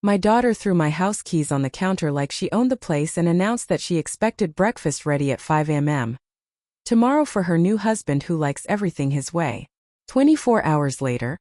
My daughter threw my house keys on the counter like she owned the place and announced that she expected breakfast ready at 5 a.m. tomorrow for her new husband who likes everything his way. 24 hours later,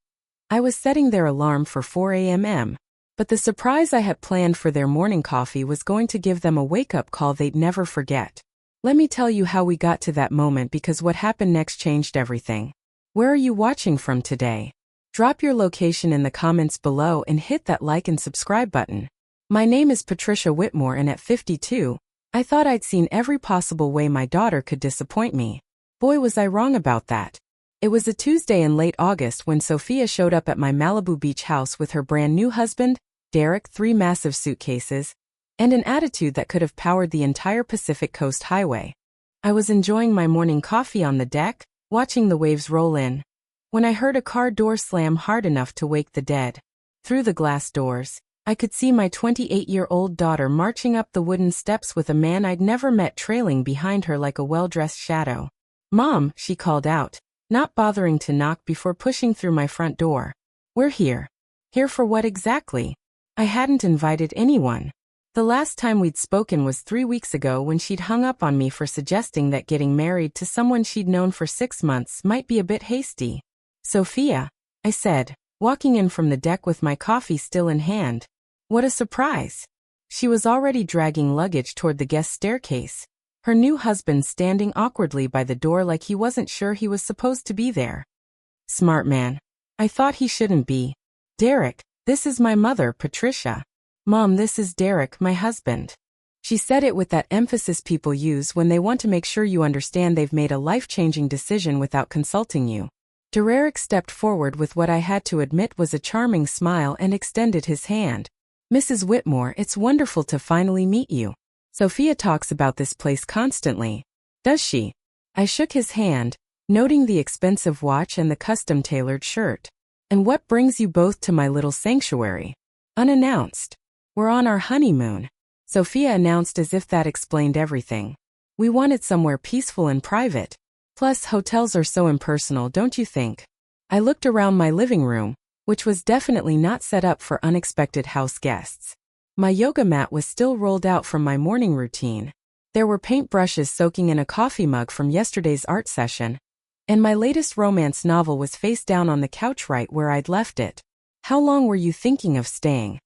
I was setting their alarm for 4 a.m., but the surprise I had planned for their morning coffee was going to give them a wake-up call they'd never forget. Let me tell you how we got to that moment because what happened next changed everything. Where are you watching from today? Drop your location in the comments below and hit that like and subscribe button. My name is Patricia Whitmore and at 52, I thought I'd seen every possible way my daughter could disappoint me. Boy, was I wrong about that. It was a Tuesday in late August when Sophia showed up at my Malibu beach house with her brand new husband, Derek, 3 massive suitcases, and an attitude that could have powered the entire Pacific Coast Highway. I was enjoying my morning coffee on the deck, watching the waves roll in, when I heard a car door slam hard enough to wake the dead. Through the glass doors, I could see my 28-year-old daughter marching up the wooden steps with a man I'd never met trailing behind her like a well-dressed shadow. "Mom," she called out, not bothering to knock before pushing through my front door. "We're here." Here for what exactly? I hadn't invited anyone. The last time we'd spoken was 3 weeks ago when she'd hung up on me for suggesting that getting married to someone she'd known for 6 months might be a bit hasty. "Sophia," I said, walking in from the deck with my coffee still in hand. What a surprise. She was already dragging luggage toward the guest staircase, her new husband standing awkwardly by the door like he wasn't sure he was supposed to be there. Smart man. I thought he shouldn't be. "Derek, this is my mother, Patricia." "Mom, this is Derek, my husband." She said it with that emphasis people use when they want to make sure you understand they've made a life-changing decision without consulting you. Derek stepped forward with what I had to admit was a charming smile and extended his hand. "Mrs. Whitmore, it's wonderful to finally meet you. Sophia talks about this place constantly." "Does she?" I shook his hand, noting the expensive watch and the custom-tailored shirt. "And what brings you both to my little sanctuary?" "Unannounced. We're on our honeymoon," Sophia announced as if that explained everything. "We wanted somewhere peaceful and private. Plus, hotels are so impersonal, don't you think?" I looked around my living room, which was definitely not set up for unexpected house guests. My yoga mat was still rolled out from my morning routine. There were paintbrushes soaking in a coffee mug from yesterday's art session, and my latest romance novel was face down on the couch right where I'd left it. "How long were you thinking of staying?"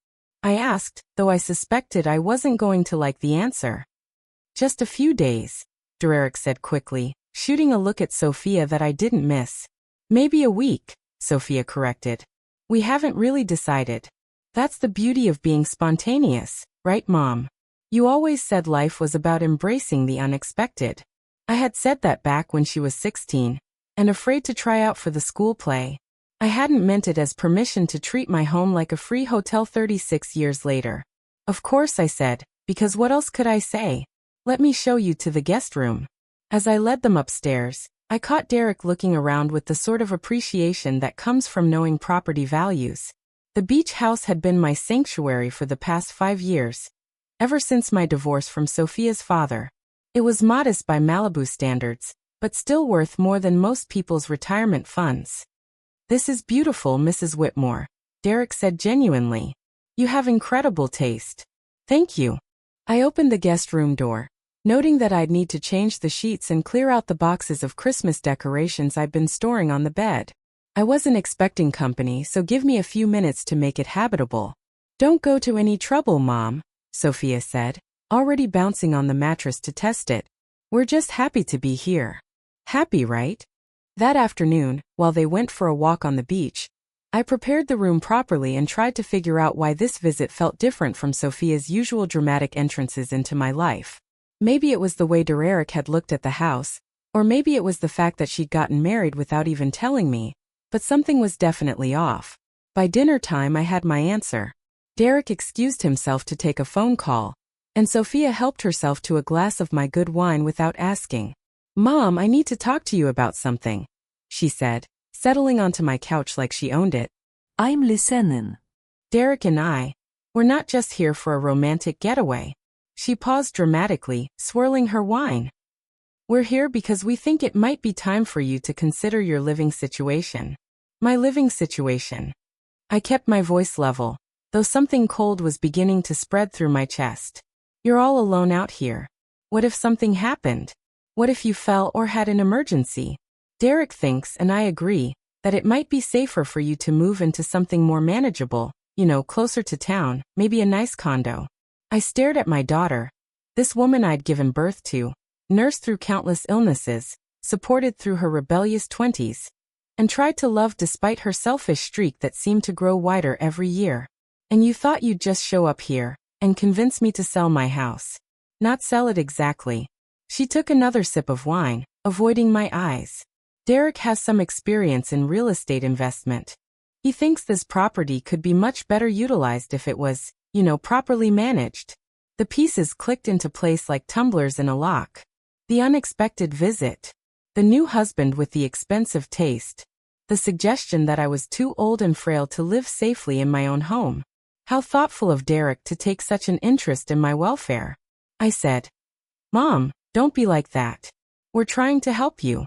I asked, though I suspected I wasn't going to like the answer. "Just a few days," Derek said quickly, shooting a look at Sophia that I didn't miss. "Maybe a week," Sophia corrected. "We haven't really decided." "That's the beauty of being spontaneous, right, Mom? You always said life was about embracing the unexpected." I had said that back when she was 16, and afraid to try out for the school play. I hadn't meant it as permission to treat my home like a free hotel 36 years later. "Of course," I said, because what else could I say? "Let me show you to the guest room." As I led them upstairs, I caught Derek looking around with the sort of appreciation that comes from knowing property values. The beach house had been my sanctuary for the past 5 years, ever since my divorce from Sophia's father. It was modest by Malibu standards, but still worth more than most people's retirement funds. "This is beautiful, Mrs. Whitmore," Derek said genuinely. "You have incredible taste." "Thank you." I opened the guest room door, noting that I'd need to change the sheets and clear out the boxes of Christmas decorations I'd been storing on the bed. I wasn't expecting company, so give me a few minutes to make it habitable. "Don't go to any trouble, Mom," Sophia said, already bouncing on the mattress to test it. "We're just happy to be here." Happy, right? That afternoon, while they went for a walk on the beach, I prepared the room properly and tried to figure out why this visit felt different from Sophia's usual dramatic entrances into my life. Maybe it was the way Derek had looked at the house, or maybe it was the fact that she'd gotten married without even telling me, but something was definitely off. By dinner time I had my answer. Derek excused himself to take a phone call, and Sophia helped herself to a glass of my good wine without asking. "Mom, I need to talk to you about something," she said, settling onto my couch like she owned it. "I'm listening." Derek and I, we're not just here for a romantic getaway. She paused dramatically, swirling her wine. "We're here because we think it might be time for you to consider your living situation." "My living situation." I kept my voice level. though something cold was beginning to spread through my chest. You're all alone out here. What if something happened? What if you fell or had an emergency? Derek thinks, and I agree, that it might be safer for you to move into something more manageable, closer to town, maybe a nice condo. I stared at my daughter, this woman I'd given birth to, nursed through countless illnesses, supported through her rebellious 20s, and tried to love despite her selfish streak that seemed to grow wider every year. And you thought you'd just show up here and convince me to sell my house. Not sell it exactly. She took another sip of wine, avoiding my eyes. Derek has some experience in real estate investment. He thinks this property could be much better utilized if it was, properly managed. The pieces clicked into place like tumblers in a lock. The unexpected visit. The new husband with the expensive taste. The suggestion that I was too old and frail to live safely in my own home. How thoughtful of Derek to take such an interest in my welfare. I said, Mom, don't be like that. We're trying to help you.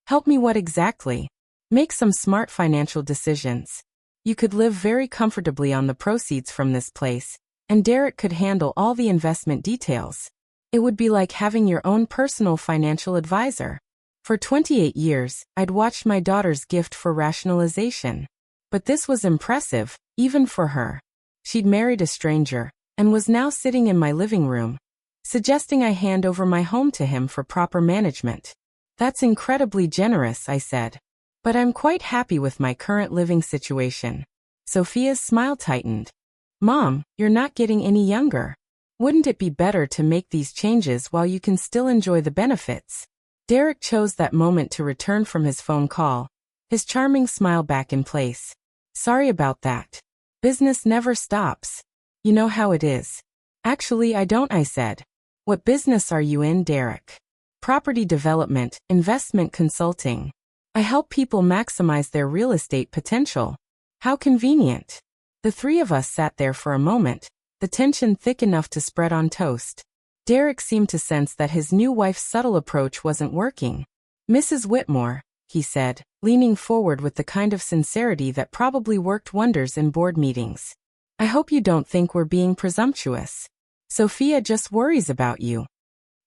Help me what exactly? Make some smart financial decisions. You could live very comfortably on the proceeds from this place, and Derek could handle all the investment details. It would be like having your own personal financial advisor. For 28 years, I'd watched my daughter's gift for rationalization. But this was impressive, even for her. She'd married a stranger, and was now sitting in my living room, suggesting I hand over my home to him for proper management. That's incredibly generous, I said. But I'm quite happy with my current living situation. Sophia's smile tightened. Mom, you're not getting any younger. Wouldn't it be better to make these changes while you can still enjoy the benefits? Derek chose that moment to return from his phone call, his charming smile back in place. Sorry about that. Business never stops. You know how it is. Actually, I don't, I said. What business are you in, Derek? Property development, investment consulting. I help people maximize their real estate potential. How convenient. The three of us sat there for a moment, the tension thick enough to spread on toast. Derek seemed to sense that his new wife's subtle approach wasn't working. Mrs. Whitmore, he said, leaning forward with the kind of sincerity that probably worked wonders in board meetings. I hope you don't think we're being presumptuous. Sophia just worries about you.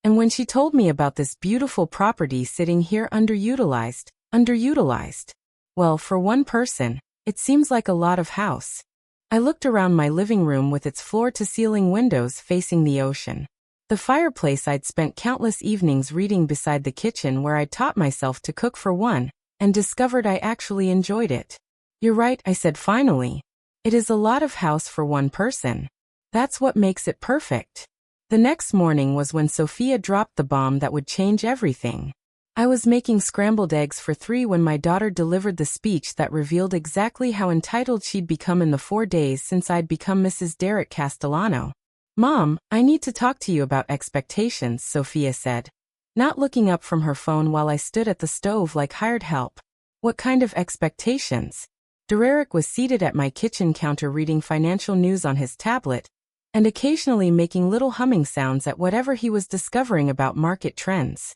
And when she told me about this beautiful property sitting here underutilized, well, for one person, it seems like a lot of house. I looked around my living room with its floor-to-ceiling windows facing the ocean. The fireplace I'd spent countless evenings reading beside the kitchen where I'd taught myself to cook for one, and discovered I actually enjoyed it. You're right, I said finally. It is a lot of house for one person. That's what makes it perfect. The next morning was when Sophia dropped the bomb that would change everything. I was making scrambled eggs for 3 when my daughter delivered the speech that revealed exactly how entitled she'd become in the 4 days since I'd become Mrs. Derek Castellano. Mom, I need to talk to you about expectations, Sophia said, not looking up from her phone while I stood at the stove like hired help. What kind of expectations? Derek was seated at my kitchen counter reading financial news on his tablet, and occasionally making little humming sounds at whatever he was discovering about market trends.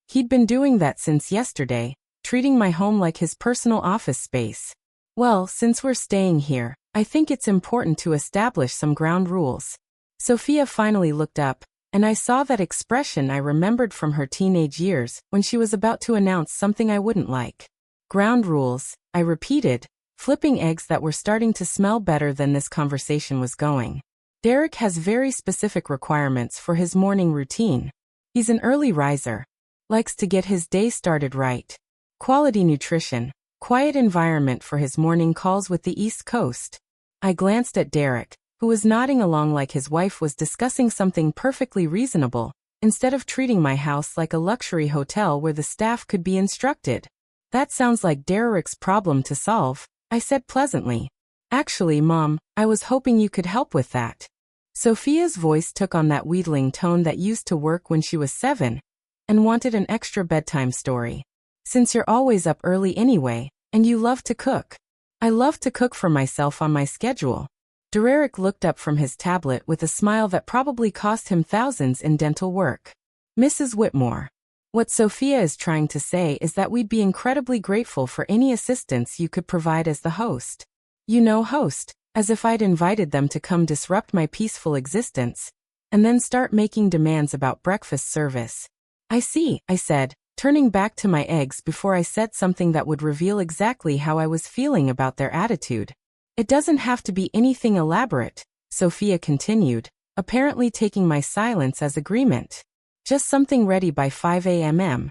He'd been doing that since yesterday, treating my home like his personal office space. Well, since we're staying here, I think it's important to establish some ground rules. Sophia finally looked up, and I saw that expression I remembered from her teenage years when she was about to announce something I wouldn't like. Ground rules, I repeated, flipping eggs that were starting to smell better than this conversation was going. Derek has very specific requirements for his morning routine. He's an early riser. Likes to get his day started right. Quality nutrition, quiet environment for his morning calls with the East Coast. I glanced at Derek, who was nodding along like his wife was discussing something perfectly reasonable, instead of treating my house like a luxury hotel where the staff could be instructed. That sounds like Derek's problem to solve, I said pleasantly. Actually, Mom, I was hoping you could help with that. Sophia's voice took on that wheedling tone that used to work when she was 7, and wanted an extra bedtime story. Since you're always up early anyway, and you love to cook. I love to cook for myself on my schedule. Derek looked up from his tablet with a smile that probably cost him thousands in dental work. Mrs. Whitmore. What Sophia is trying to say is that we'd be incredibly grateful for any assistance you could provide as the host. Host, as if I'd invited them to come disrupt my peaceful existence, and then start making demands about breakfast service. I see, I said, turning back to my eggs before I said something that would reveal exactly how I was feeling about their attitude. It doesn't have to be anything elaborate, Sophia continued, apparently taking my silence as agreement. Just something ready by 5 a.m.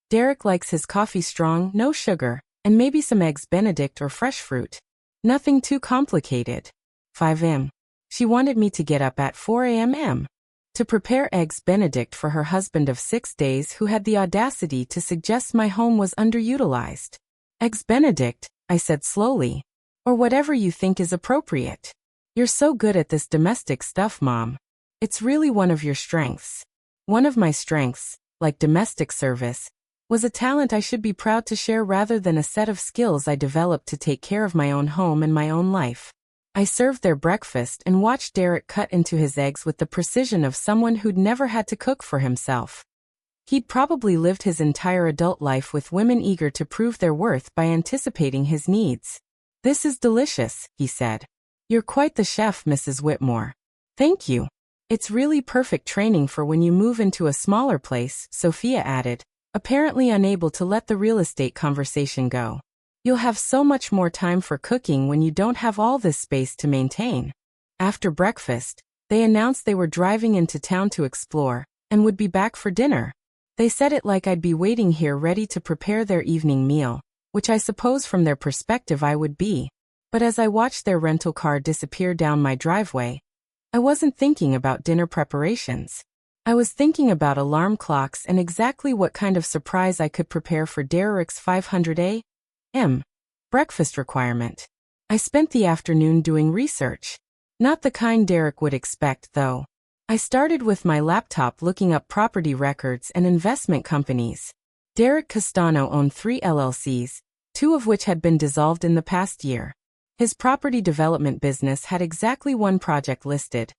Derek likes his coffee strong, no sugar, and maybe some eggs Benedict or fresh fruit. Nothing too complicated. 5 a.m. She wanted me to get up at 4 a.m. to prepare eggs Benedict for her husband of 6 days who had the audacity to suggest my home was underutilized. Eggs Benedict, I said slowly. Or whatever you think is appropriate. You're so good at this domestic stuff, Mom. It's really one of your strengths. One of my strengths, like domestic service, was a talent I should be proud to share rather than a set of skills I developed to take care of my own home and my own life. I served their breakfast and watched Derek cut into his eggs with the precision of someone who'd never had to cook for himself. He'd probably lived his entire adult life with women eager to prove their worth by anticipating his needs. This is delicious, he said. You're quite the chef, Mrs. Whitmore. Thank you. It's really perfect training for when you move into a smaller place, Sophia added, apparently unable to let the real estate conversation go. You'll have so much more time for cooking when you don't have all this space to maintain. After breakfast, they announced they were driving into town to explore, and would be back for dinner. They said it like I'd be waiting here ready to prepare their evening meal, which I suppose from their perspective I would be. But as I watched their rental car disappear down my driveway, I wasn't thinking about dinner preparations. I was thinking about alarm clocks and exactly what kind of surprise I could prepare for Derek's 500 a.m. breakfast requirement. I spent the afternoon doing research. Not the kind Derek would expect, though. I started with my laptop looking up property records and investment companies. Derek Castano owned 3 LLCs, 2 of which had been dissolved in the past year. His property development business had exactly 1 project listed,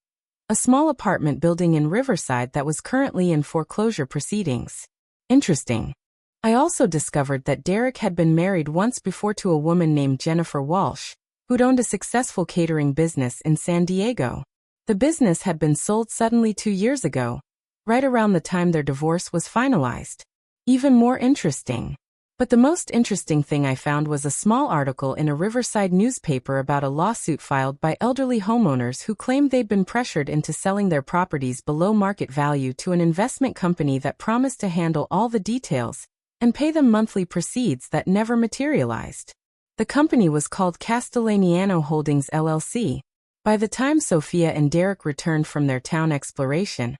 a small apartment building in Riverside that was currently in foreclosure proceedings. Interesting. I also discovered that Derek had been married once before to a woman named Jennifer Walsh, who'd owned a successful catering business in San Diego. The business had been sold suddenly 2 years ago, right around the time their divorce was finalized. Even more interesting. But the most interesting thing I found was a small article in a Riverside newspaper about a lawsuit filed by elderly homeowners who claimed they'd been pressured into selling their properties below market value to an investment company that promised to handle all the details and pay them monthly proceeds that never materialized. The company was called Castellaniano Holdings LLC. By the time Sophia and Derek returned from their town exploration,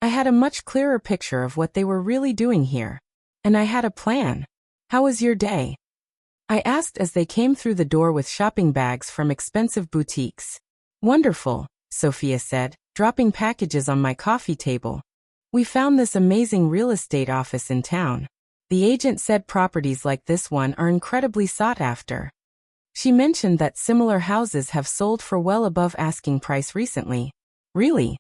I had a much clearer picture of what they were really doing here. And I had a plan. How was your day? I asked as they came through the door with shopping bags from expensive boutiques. Wonderful, Sophia said, dropping packages on my coffee table. We found this amazing real estate office in town. The agent said properties like this one are incredibly sought after. She mentioned that similar houses have sold for well above asking price recently. Really?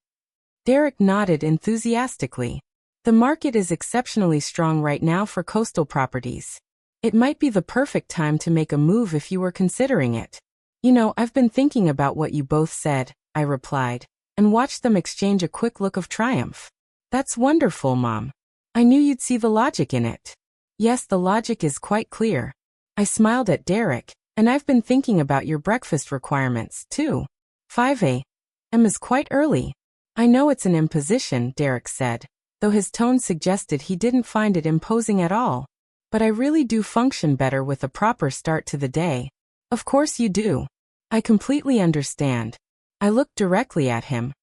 Derek nodded enthusiastically. The market is exceptionally strong right now for coastal properties. It might be the perfect time to make a move if you were considering it. You know, I've been thinking about what you both said, I replied, and watched them exchange a quick look of triumph. That's wonderful, Mom. I knew you'd see the logic in it. Yes, the logic is quite clear. I smiled at Derek, and I've been thinking about your breakfast requirements, too. 5 a.m. is quite early. I know it's an imposition, Derek said, though his tone suggested he didn't find it imposing at all. But I really do function better with a proper start to the day. Of course you do. I completely understand. I looked directly at him,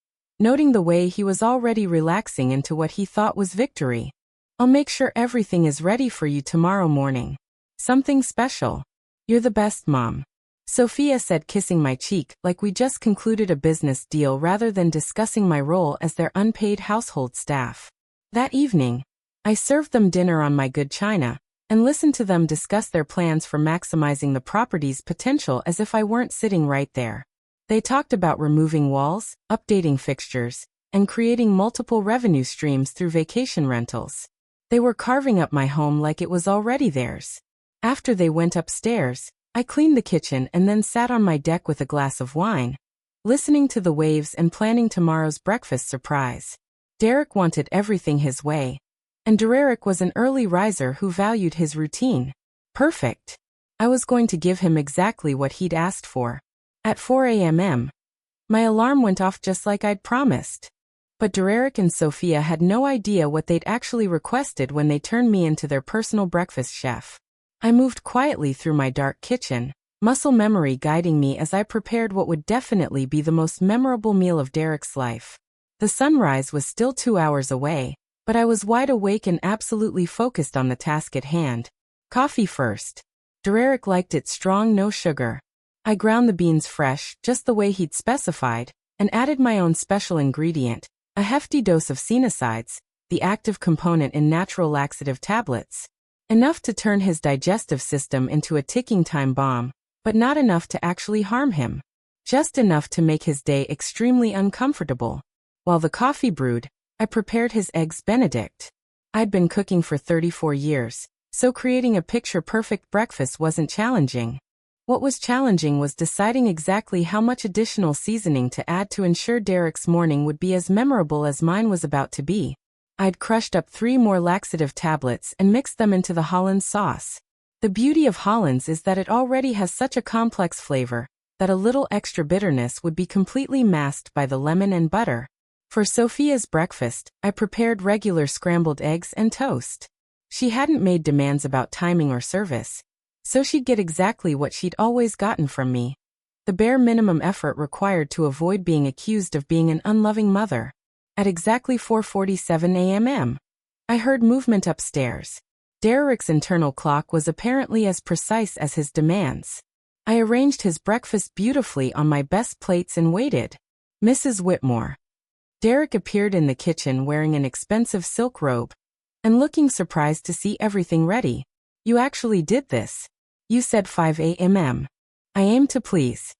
noting the way he was already relaxing into what he thought was victory. I'll make sure everything is ready for you tomorrow morning. Something special. You're the best, Mom. Sophia said, kissing my cheek like we just concluded a business deal rather than discussing my role as their unpaid household staff. That evening, I served them dinner on my good china, and listened to them discuss their plans for maximizing the property's potential as if I weren't sitting right there. They talked about removing walls, updating fixtures, and creating multiple revenue streams through vacation rentals. They were carving up my home like it was already theirs. After they went upstairs, I cleaned the kitchen and then sat on my deck with a glass of wine, listening to the waves and planning tomorrow's breakfast surprise. Derek wanted everything his way, and Derek was an early riser who valued his routine. Perfect. I was going to give him exactly what he'd asked for. At 4 a.m., my alarm went off just like I'd promised. But Derek and Sophia had no idea what they'd actually requested when they turned me into their personal breakfast chef. I moved quietly through my dark kitchen, muscle memory guiding me as I prepared what would definitely be the most memorable meal of Derek's life. The sunrise was still 2 hours away, but I was wide awake and absolutely focused on the task at hand. Coffee first. Derek liked it strong, no sugar. I ground the beans fresh, just the way he'd specified, and added my own special ingredient, a hefty dose of cinesides, the active component in natural laxative tablets. Enough to turn his digestive system into a ticking time bomb, but not enough to actually harm him. Just enough to make his day extremely uncomfortable. While the coffee brewed, I prepared his eggs Benedict. I'd been cooking for 34 years, so creating a picture-perfect breakfast wasn't challenging. What was challenging was deciding exactly how much additional seasoning to add to ensure Derek's morning would be as memorable as mine was about to be. I'd crushed up 3 more laxative tablets and mixed them into the Hollands sauce. The beauty of Hollands is that it already has such a complex flavor that a little extra bitterness would be completely masked by the lemon and butter. For Sophia's breakfast, I prepared regular scrambled eggs and toast. She hadn't made demands about timing or service, so she'd get exactly what she'd always gotten from me. The bare minimum effort required to avoid being accused of being an unloving mother. At exactly 4:47 a.m., I heard movement upstairs. Derek's internal clock was apparently as precise as his demands. I arranged his breakfast beautifully on my best plates and waited. Mrs. Whitmore. Derek appeared in the kitchen wearing an expensive silk robe and looking surprised to see everything ready. You actually did this. You said 5 a.m. I aim to please.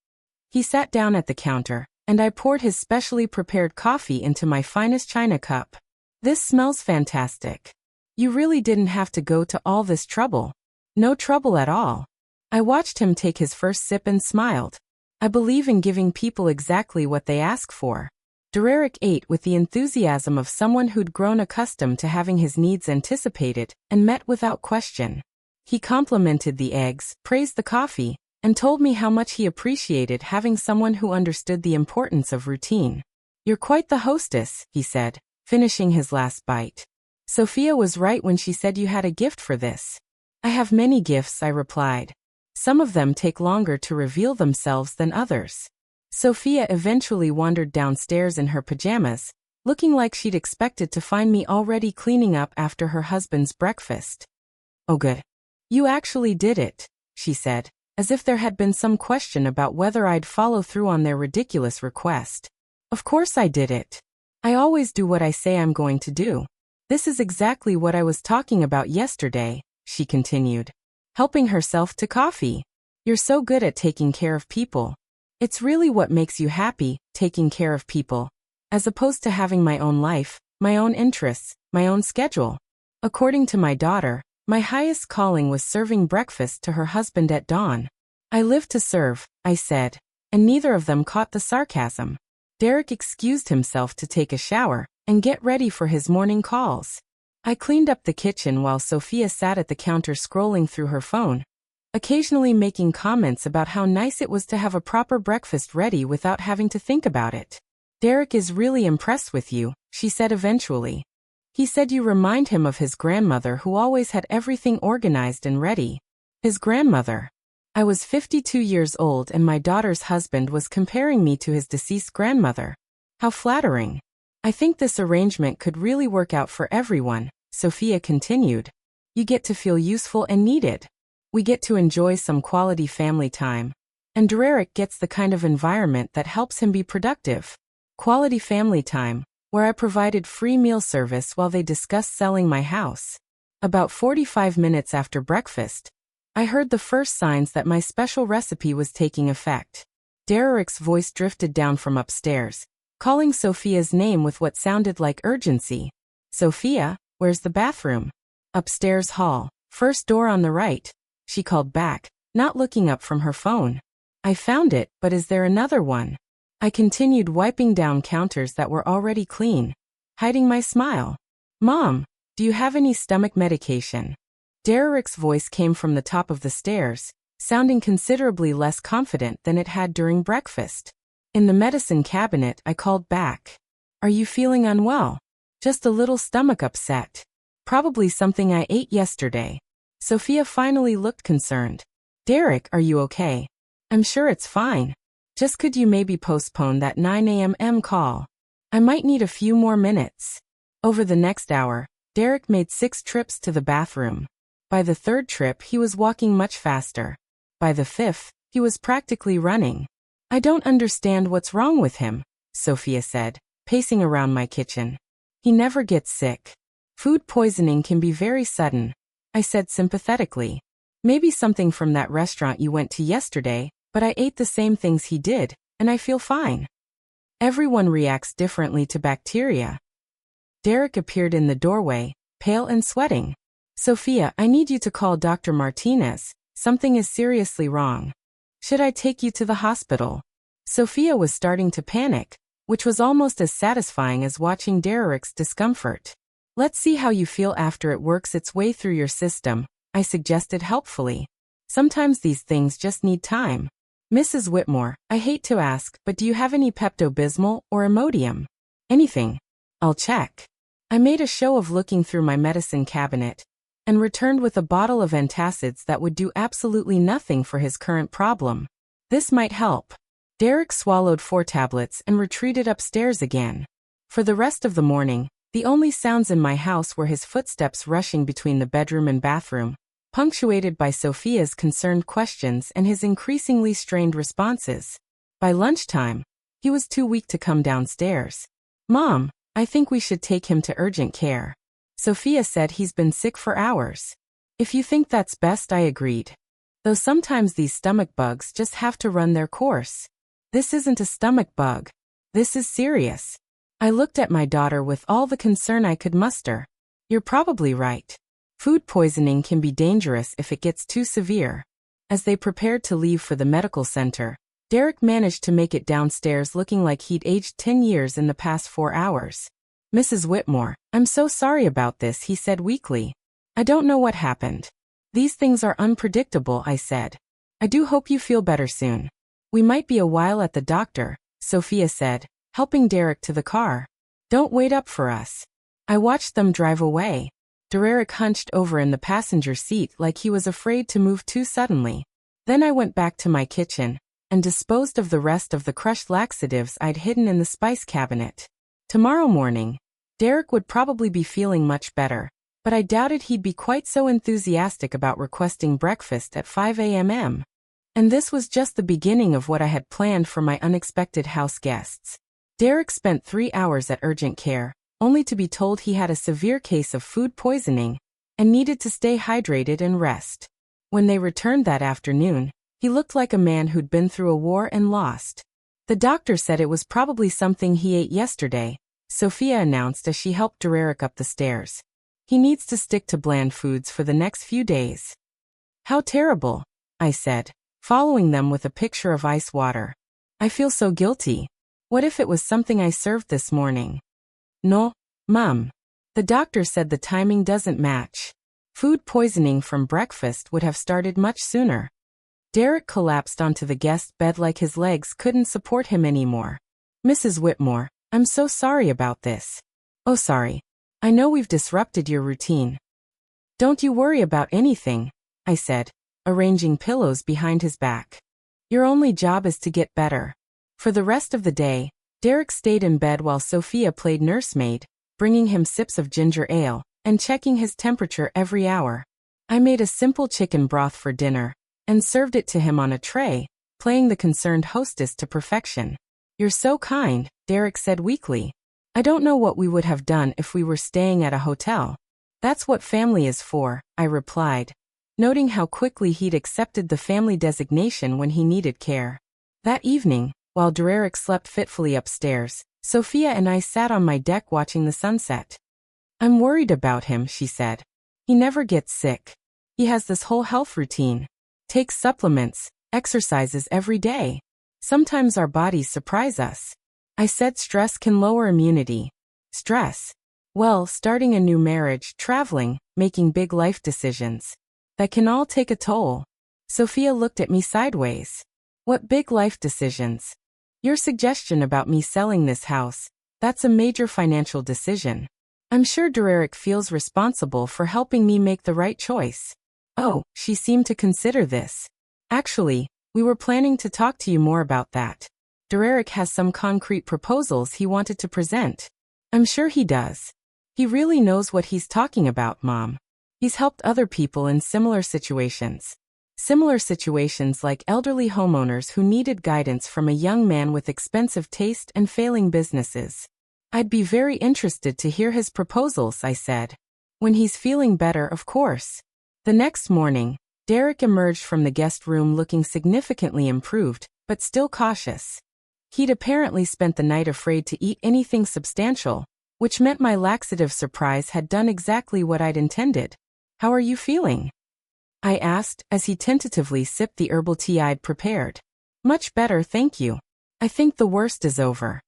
He sat down at the counter, and I poured his specially prepared coffee into my finest china cup. This smells fantastic. You really didn't have to go to all this trouble. No trouble at all. I watched him take his first sip and smiled. I believe in giving people exactly what they ask for. Derek ate with the enthusiasm of someone who'd grown accustomed to having his needs anticipated and met without question. He complimented the eggs, praised the coffee, and told me how much he appreciated having someone who understood the importance of routine. You're quite the hostess, he said, finishing his last bite. Sophia was right when she said you had a gift for this. I have many gifts, I replied. Some of them take longer to reveal themselves than others. Sophia eventually wandered downstairs in her pajamas, looking like she'd expected to find me already cleaning up after her husband's breakfast. Oh good. You actually did it, she said, as if there had been some question about whether I'd follow through on their ridiculous request. Of course I did it. I always do what I say I'm going to do. This is exactly what I was talking about yesterday, she continued, helping herself to coffee. You're so good at taking care of people. It's really what makes you happy, taking care of people, as opposed to having my own life, my own interests, my own schedule. According to my daughter, my highest calling was serving breakfast to her husband at dawn. I live to serve, I said, and neither of them caught the sarcasm. Derek excused himself to take a shower and get ready for his morning calls. I cleaned up the kitchen while Sophia sat at the counter scrolling through her phone, occasionally making comments about how nice it was to have a proper breakfast ready without having to think about it. Derek is really impressed with you, she said eventually. He said you remind him of his grandmother who always had everything organized and ready. His grandmother. I was 52 years old and my daughter's husband was comparing me to his deceased grandmother. How flattering. I think this arrangement could really work out for everyone, Sophia continued. You get to feel useful and needed. We get to enjoy some quality family time. And Derek gets the kind of environment that helps him be productive. Quality family time, where I provided free meal service while they discussed selling my house. About 45 minutes after breakfast, I heard the first signs that my special recipe was taking effect. Derek's voice drifted down from upstairs, calling Sophia's name with what sounded like urgency. Sophia, where's the bathroom? Upstairs hall, first door on the right, she called back, not looking up from her phone. I found it, but is there another one? I continued wiping down counters that were already clean, hiding my smile. Mom, do you have any stomach medication? Derek's voice came from the top of the stairs, sounding considerably less confident than it had during breakfast. In the medicine cabinet, I called back. Are you feeling unwell? Just a little stomach upset. Probably something I ate yesterday. Sophia finally looked concerned. Derek, are you okay? I'm sure it's fine. Just could you maybe postpone that 9 a.m. call? I might need a few more minutes. Over the next hour, Derek made 6 trips to the bathroom. By the 3rd trip, he was walking much faster. By the 5th, he was practically running. I don't understand what's wrong with him, Sophia said, pacing around my kitchen. He never gets sick. Food poisoning can be very sudden, I said sympathetically. Maybe something from that restaurant you went to yesterday, but I ate the same things he did, and I feel fine. Everyone reacts differently to bacteria. Derek appeared in the doorway, pale and sweating. Sophia, I need you to call Dr. Martinez. Something is seriously wrong. Should I take you to the hospital? Sophia was starting to panic, which was almost as satisfying as watching Derek's discomfort. Let's see how you feel after it works its way through your system, I suggested helpfully. Sometimes these things just need time. Mrs. Whitmore, I hate to ask, but do you have any Pepto-Bismol or Imodium? Anything? I'll check. I made a show of looking through my medicine cabinet and returned with a bottle of antacids that would do absolutely nothing for his current problem. This might help. Derek swallowed 4 tablets and retreated upstairs again. For the rest of the morning, the only sounds in my house were his footsteps rushing between the bedroom and bathroom, punctuated by Sophia's concerned questions and his increasingly strained responses. By lunchtime, he was too weak to come downstairs. Mom, I think we should take him to urgent care. Sophia said he's been sick for hours. If you think that's best, I agreed. Though sometimes these stomach bugs just have to run their course. This isn't a stomach bug. This is serious. I looked at my daughter with all the concern I could muster. You're probably right. Food poisoning can be dangerous if it gets too severe. As they prepared to leave for the medical center, Derek managed to make it downstairs looking like he'd aged 10 years in the past 4 hours. Mrs. Whitmore, I'm so sorry about this, he said weakly. I don't know what happened. These things are unpredictable, I said. I do hope you feel better soon. We might be a while at the doctor, Sophia said, helping Derek to the car. Don't wait up for us. I watched them drive away. Derek hunched over in the passenger seat like he was afraid to move too suddenly. Then I went back to my kitchen and disposed of the rest of the crushed laxatives I'd hidden in the spice cabinet. Tomorrow morning, Derek would probably be feeling much better, but I doubted he'd be quite so enthusiastic about requesting breakfast at 5 a.m. And this was just the beginning of what I had planned for my unexpected house guests. Derek spent 3 hours at urgent care, only to be told he had a severe case of food poisoning and needed to stay hydrated and rest. When they returned that afternoon, he looked like a man who'd been through a war and lost. The doctor said it was probably something he ate yesterday, Sophia announced as she helped Derek up the stairs. He needs to stick to bland foods for the next few days. How terrible, I said, following them with a picture of ice water. I feel so guilty. What if it was something I served this morning? No, Mom. The doctor said the timing doesn't match. Food poisoning from breakfast would have started much sooner. Derek collapsed onto the guest bed like his legs couldn't support him anymore. Mrs. Whitmore, I'm so sorry about this. Oh, sorry. I know we've disrupted your routine. Don't you worry about anything, I said, arranging pillows behind his back. Your only job is to get better. For the rest of the day, Derek stayed in bed while Sophia played nursemaid, bringing him sips of ginger ale and checking his temperature every hour. I made a simple chicken broth for dinner and served it to him on a tray, playing the concerned hostess to perfection. You're so kind, Derek said weakly. I don't know what we would have done if we were staying at a hotel. That's what family is for, I replied, noting how quickly he'd accepted the family designation when he needed care. That evening, while Derek slept fitfully upstairs, Sophia and I sat on my deck watching the sunset. I'm worried about him, she said. He never gets sick. He has this whole health routine. takes supplements, exercises every day. Sometimes our bodies surprise us. I said stress can lower immunity. Stress? Well, starting a new marriage, traveling, making big life decisions. That can all take a toll. Sophia looked at me sideways. What big life decisions? Your suggestion about me selling this house, that's a major financial decision. I'm sure Derek feels responsible for helping me make the right choice. Oh, she seemed to consider this. Actually, we were planning to talk to you more about that. Derek has some concrete proposals he wanted to present. I'm sure he does. He really knows what he's talking about, Mom. He's helped other people in similar situations. Similar situations like elderly homeowners who needed guidance from a young man with expensive taste and failing businesses. I'd be very interested to hear his proposals, I said. When he's feeling better, of course. The next morning, Derek emerged from the guest room looking significantly improved, but still cautious. He'd apparently spent the night afraid to eat anything substantial, which meant my laxative surprise had done exactly what I'd intended. How are you feeling? I asked, as he tentatively sipped the herbal tea I'd prepared. Much better, thank you. I think the worst is over.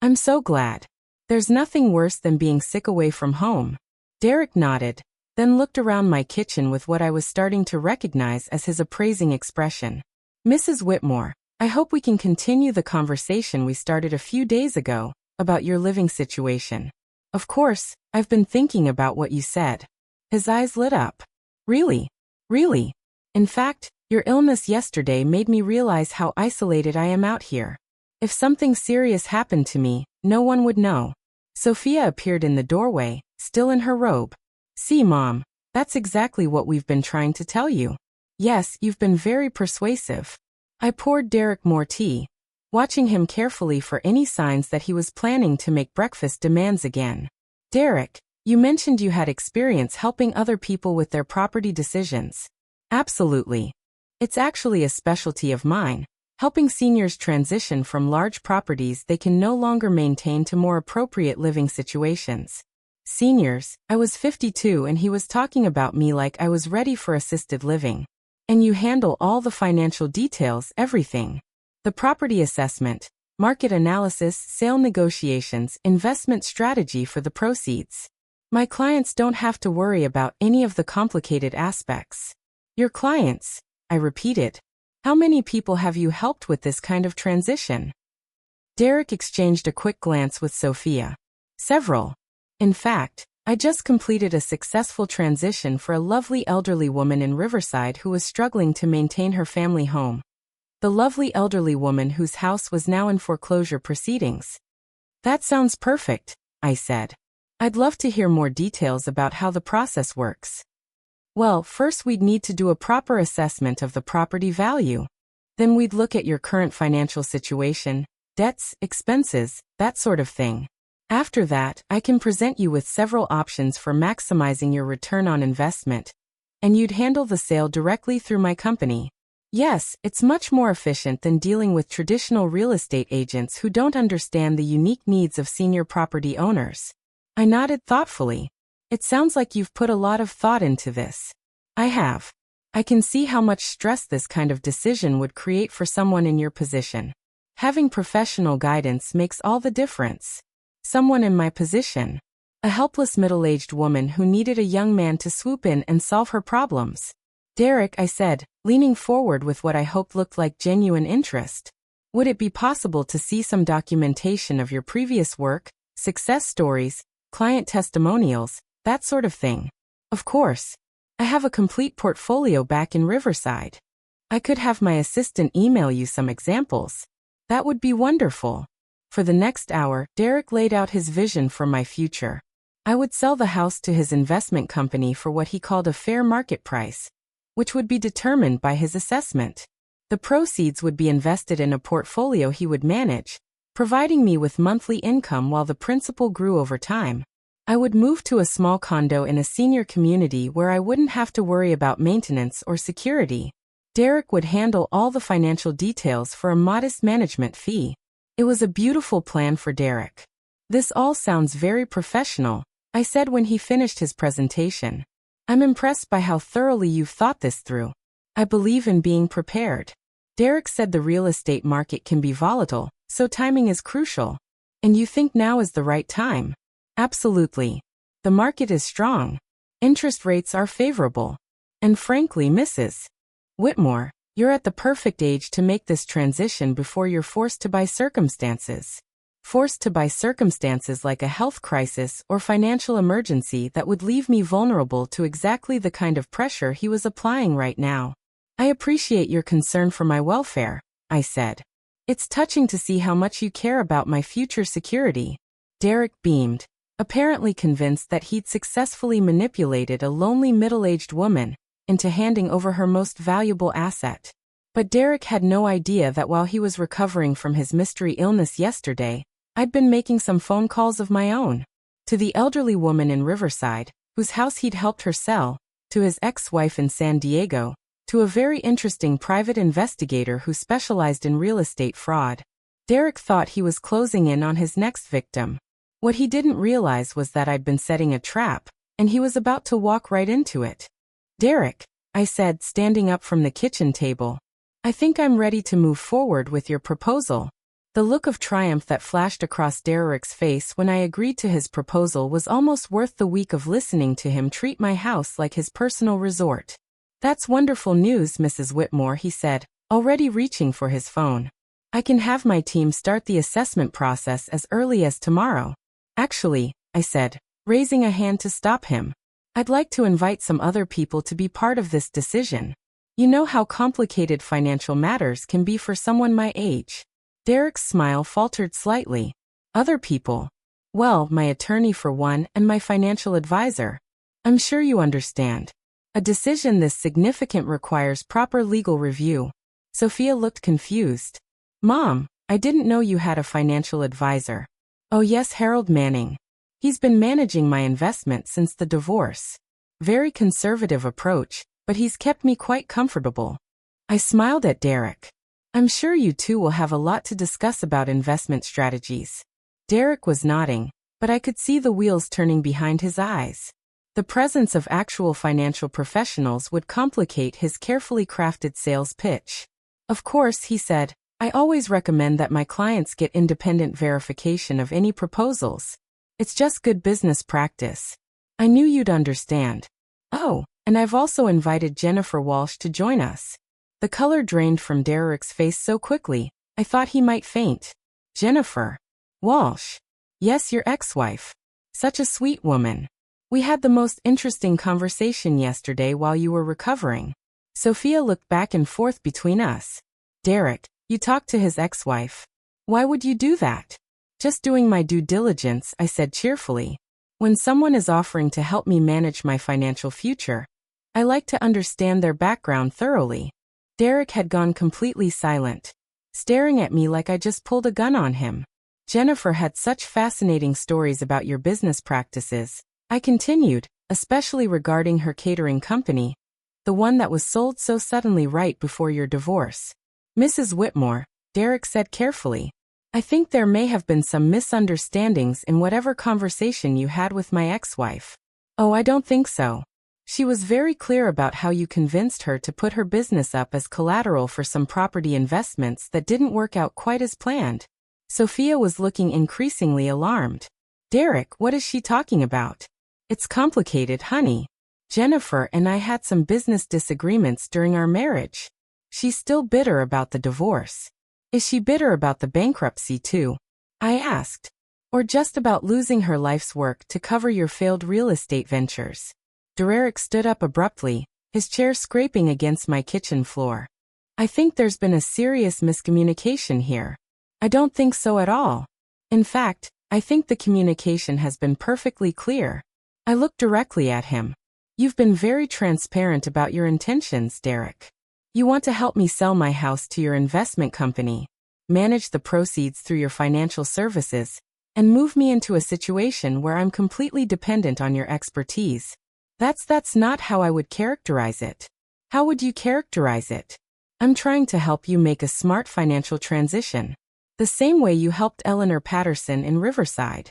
I'm so glad. There's nothing worse than being sick away from home. Derek nodded, then looked around my kitchen with what I was starting to recognize as his appraising expression. Mrs. Whitmore, I hope we can continue the conversation we started a few days ago about your living situation. Of course, I've been thinking about what you said. His eyes lit up. Really? Really? In fact, your illness yesterday made me realize how isolated I am out here. If something serious happened to me, no one would know. Sophia appeared in the doorway, still in her robe. See, Mom, that's exactly what we've been trying to tell you. Yes, you've been very persuasive. I poured Derek more tea, watching him carefully for any signs that he was planning to make breakfast demands again. Derek, you mentioned you had experience helping other people with their property decisions. Absolutely. It's actually a specialty of mine, helping seniors transition from large properties they can no longer maintain to more appropriate living situations. Seniors, I was 52 and he was talking about me like I was ready for assisted living. And you handle all the financial details, everything. The property assessment, market analysis, sale negotiations, investment strategy for the proceeds. My clients don't have to worry about any of the complicated aspects. Your clients, I repeated. How many people have you helped with this kind of transition? Derek exchanged a quick glance with Sophia. Several. In fact, I just completed a successful transition for a lovely elderly woman in Riverside who was struggling to maintain her family home. The lovely elderly woman whose house was now in foreclosure proceedings. That sounds perfect, I said. I'd love to hear more details about how the process works. Well, first we'd need to do a proper assessment of the property value. Then we'd look at your current financial situation, debts, expenses, that sort of thing. After that, I can present you with several options for maximizing your return on investment. And you'd handle the sale directly through my company. Yes, it's much more efficient than dealing with traditional real estate agents who don't understand the unique needs of senior property owners. I nodded thoughtfully. It sounds like you've put a lot of thought into this. I have. I can see how much stress this kind of decision would create for someone in your position. Having professional guidance makes all the difference. Someone in my position. A helpless middle-aged woman who needed a young man to swoop in and solve her problems. Derek, I said, leaning forward with what I hoped looked like genuine interest. Would it be possible to see some documentation of your previous work, success stories, client testimonials, that sort of thing? Of course. I have a complete portfolio back in Riverside. I could have my assistant email you some examples. That would be wonderful. For the next hour, Derek laid out his vision for my future. I would sell the house to his investment company for what he called a fair market price, which would be determined by his assessment. The proceeds would be invested in a portfolio he would manage, providing me with monthly income while the principal grew over time. I would move to a small condo in a senior community where I wouldn't have to worry about maintenance or security. Derek would handle all the financial details for a modest management fee. It was a beautiful plan for Derek. This all sounds very professional, I said when he finished his presentation. I'm impressed by how thoroughly you've thought this through. I believe in being prepared. Derek said the real estate market can be volatile, so timing is crucial. And you think now is the right time? Absolutely. The market is strong. Interest rates are favorable. And frankly, Mrs. Whitmore, you're at the perfect age to make this transition before you're forced to by circumstances. Forced to by circumstances like a health crisis or financial emergency that would leave me vulnerable to exactly the kind of pressure he was applying right now. I appreciate your concern for my welfare, I said. It's touching to see how much you care about my future security. Derek beamed, apparently convinced that he'd successfully manipulated a lonely middle-aged woman into handing over her most valuable asset. But Derek had no idea that while he was recovering from his mystery illness yesterday, I'd been making some phone calls of my own. To the elderly woman in Riverside, whose house he'd helped her sell, to his ex-wife in San Diego, to a very interesting private investigator who specialized in real estate fraud. Derek thought he was closing in on his next victim. What he didn't realize was that I'd been setting a trap, and he was about to walk right into it. Derek, I said, standing up from the kitchen table, I think I'm ready to move forward with your proposal. The look of triumph that flashed across Derek's face when I agreed to his proposal was almost worth the week of listening to him treat my house like his personal resort. That's wonderful news, Mrs. Whitmore, he said, already reaching for his phone. I can have my team start the assessment process as early as tomorrow. Actually, I said, raising a hand to stop him, I'd like to invite some other people to be part of this decision. You know how complicated financial matters can be for someone my age. Derek's smile faltered slightly. Other people? Well, my attorney for one and my financial advisor. I'm sure you understand. A decision this significant requires proper legal review. Sophia looked confused. Mom, I didn't know you had a financial advisor. Oh yes, Harold Manning. He's been managing my investment since the divorce. Very conservative approach, but he's kept me quite comfortable. I smiled at Derek. I'm sure you two will have a lot to discuss about investment strategies. Derek was nodding, but I could see the wheels turning behind his eyes. The presence of actual financial professionals would complicate his carefully crafted sales pitch. Of course, he said, I always recommend that my clients get independent verification of any proposals. It's just good business practice. I knew you'd understand. Oh, and I've also invited Jennifer Walsh to join us. The color drained from Derek's face so quickly, I thought he might faint. Jennifer Walsh. Yes, your ex-wife. Such a sweet woman. We had the most interesting conversation yesterday while you were recovering. Sophia looked back and forth between us. Derek, you talked to his ex-wife. Why would you do that? Just doing my due diligence, I said cheerfully. When someone is offering to help me manage my financial future, I like to understand their background thoroughly. Derek had gone completely silent, staring at me like I just pulled a gun on him. Jennifer had such fascinating stories about your business practices, I continued, especially regarding her catering company, the one that was sold so suddenly right before your divorce. Mrs. Whitmore, Derek said carefully, I think there may have been some misunderstandings in whatever conversation you had with my ex-wife. Oh, I don't think so. She was very clear about how you convinced her to put her business up as collateral for some property investments that didn't work out quite as planned. Sophia was looking increasingly alarmed. Derek, what is she talking about? It's complicated, honey. Jennifer and I had some business disagreements during our marriage. She's still bitter about the divorce. Is she bitter about the bankruptcy too? I asked. Or just about losing her life's work to cover your failed real estate ventures? Derek stood up abruptly, his chair scraping against my kitchen floor. I think there's been a serious miscommunication here. I don't think so at all. In fact, I think the communication has been perfectly clear. I looked directly at him. You've been very transparent about your intentions, Derek. You want to help me sell my house to your investment company, manage the proceeds through your financial services, and move me into a situation where I'm completely dependent on your expertise. That's not how I would characterize it. How would you characterize it? I'm trying to help you make a smart financial transition, the same way you helped Eleanor Patterson in Riverside.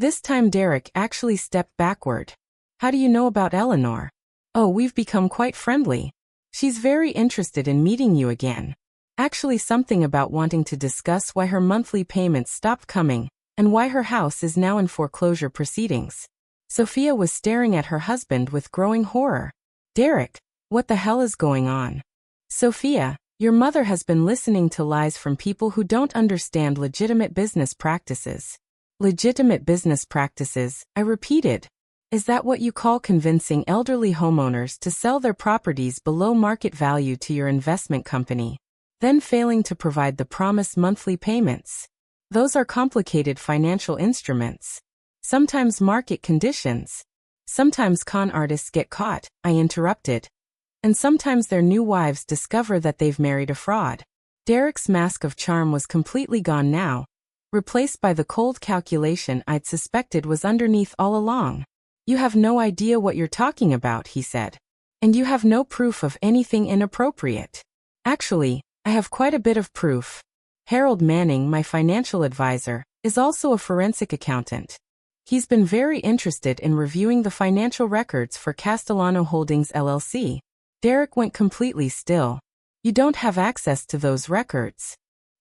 This time Derek actually stepped backward. How do you know about Eleanor? Oh, we've become quite friendly. She's very interested in meeting you again. Actually, something about wanting to discuss why her monthly payments stopped coming, and why her house is now in foreclosure proceedings. Sophia was staring at her husband with growing horror. Derek, what the hell is going on? Sophia, your mother has been listening to lies from people who don't understand legitimate business practices. Legitimate business practices, I repeated. Is that what you call convincing elderly homeowners to sell their properties below market value to your investment company, then failing to provide the promised monthly payments? Those are complicated financial instruments. Sometimes market conditions. Sometimes con artists get caught, I interrupted. And sometimes their new wives discover that they've married a fraud. Derek's mask of charm was completely gone now, replaced by the cold calculation I'd suspected was underneath all along. You have no idea what you're talking about, he said. And you have no proof of anything inappropriate. Actually, I have quite a bit of proof. Harold Manning, my financial advisor, is also a forensic accountant. He's been very interested in reviewing the financial records for Castellano Holdings LLC. Derek went completely still. You don't have access to those records.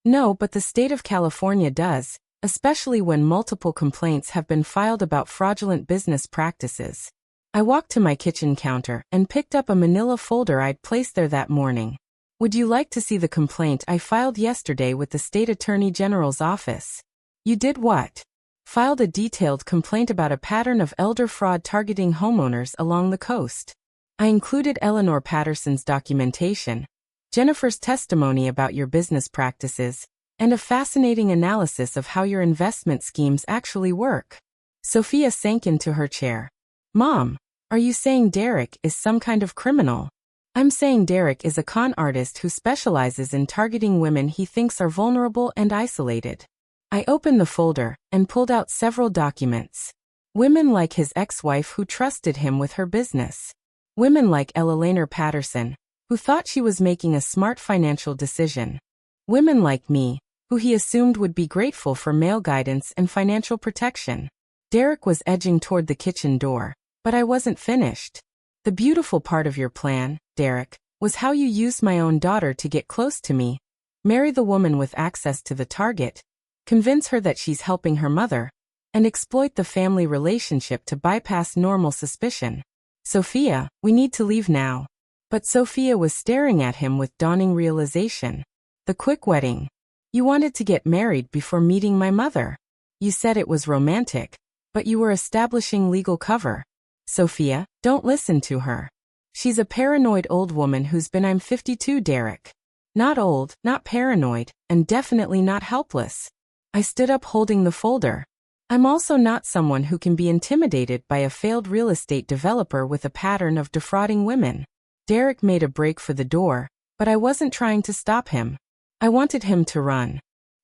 No, but the state of California does, especially when multiple complaints have been filed about fraudulent business practices. I walked to my kitchen counter and picked up a manila folder I'd placed there that morning. Would you like to see the complaint I filed yesterday with the State Attorney General's office? You did what? Filed a detailed complaint about a pattern of elder fraud targeting homeowners along the coast. I included Eleanor Patterson's documentation, Jennifer's testimony about your business practices, and a fascinating analysis of how your investment schemes actually work. Sophia sank into her chair. Mom, are you saying Derek is some kind of criminal? I'm saying Derek is a con artist who specializes in targeting women he thinks are vulnerable and isolated. I opened the folder and pulled out several documents. Women like his ex-wife who trusted him with her business. Women like Eleanor Patterson, who thought she was making a smart financial decision. Women like me, who he assumed would be grateful for male guidance and financial protection. Derek was edging toward the kitchen door, but I wasn't finished. The beautiful part of your plan, Derek, was how you used my own daughter to get close to me. Marry the woman with access to the target, convince her that she's helping her mother, and exploit the family relationship to bypass normal suspicion. Sophia, we need to leave now. But Sophia was staring at him with dawning realization. The quick wedding. You wanted to get married before meeting my mother. You said it was romantic, but you were establishing legal cover. Sophia, don't listen to her. She's a paranoid old woman who's been. I'm 52, Derek. Not old, not paranoid, and definitely not helpless. I stood up holding the folder. I'm also not someone who can be intimidated by a failed real estate developer with a pattern of defrauding women. Derek made a break for the door, but I wasn't trying to stop him. I wanted him to run.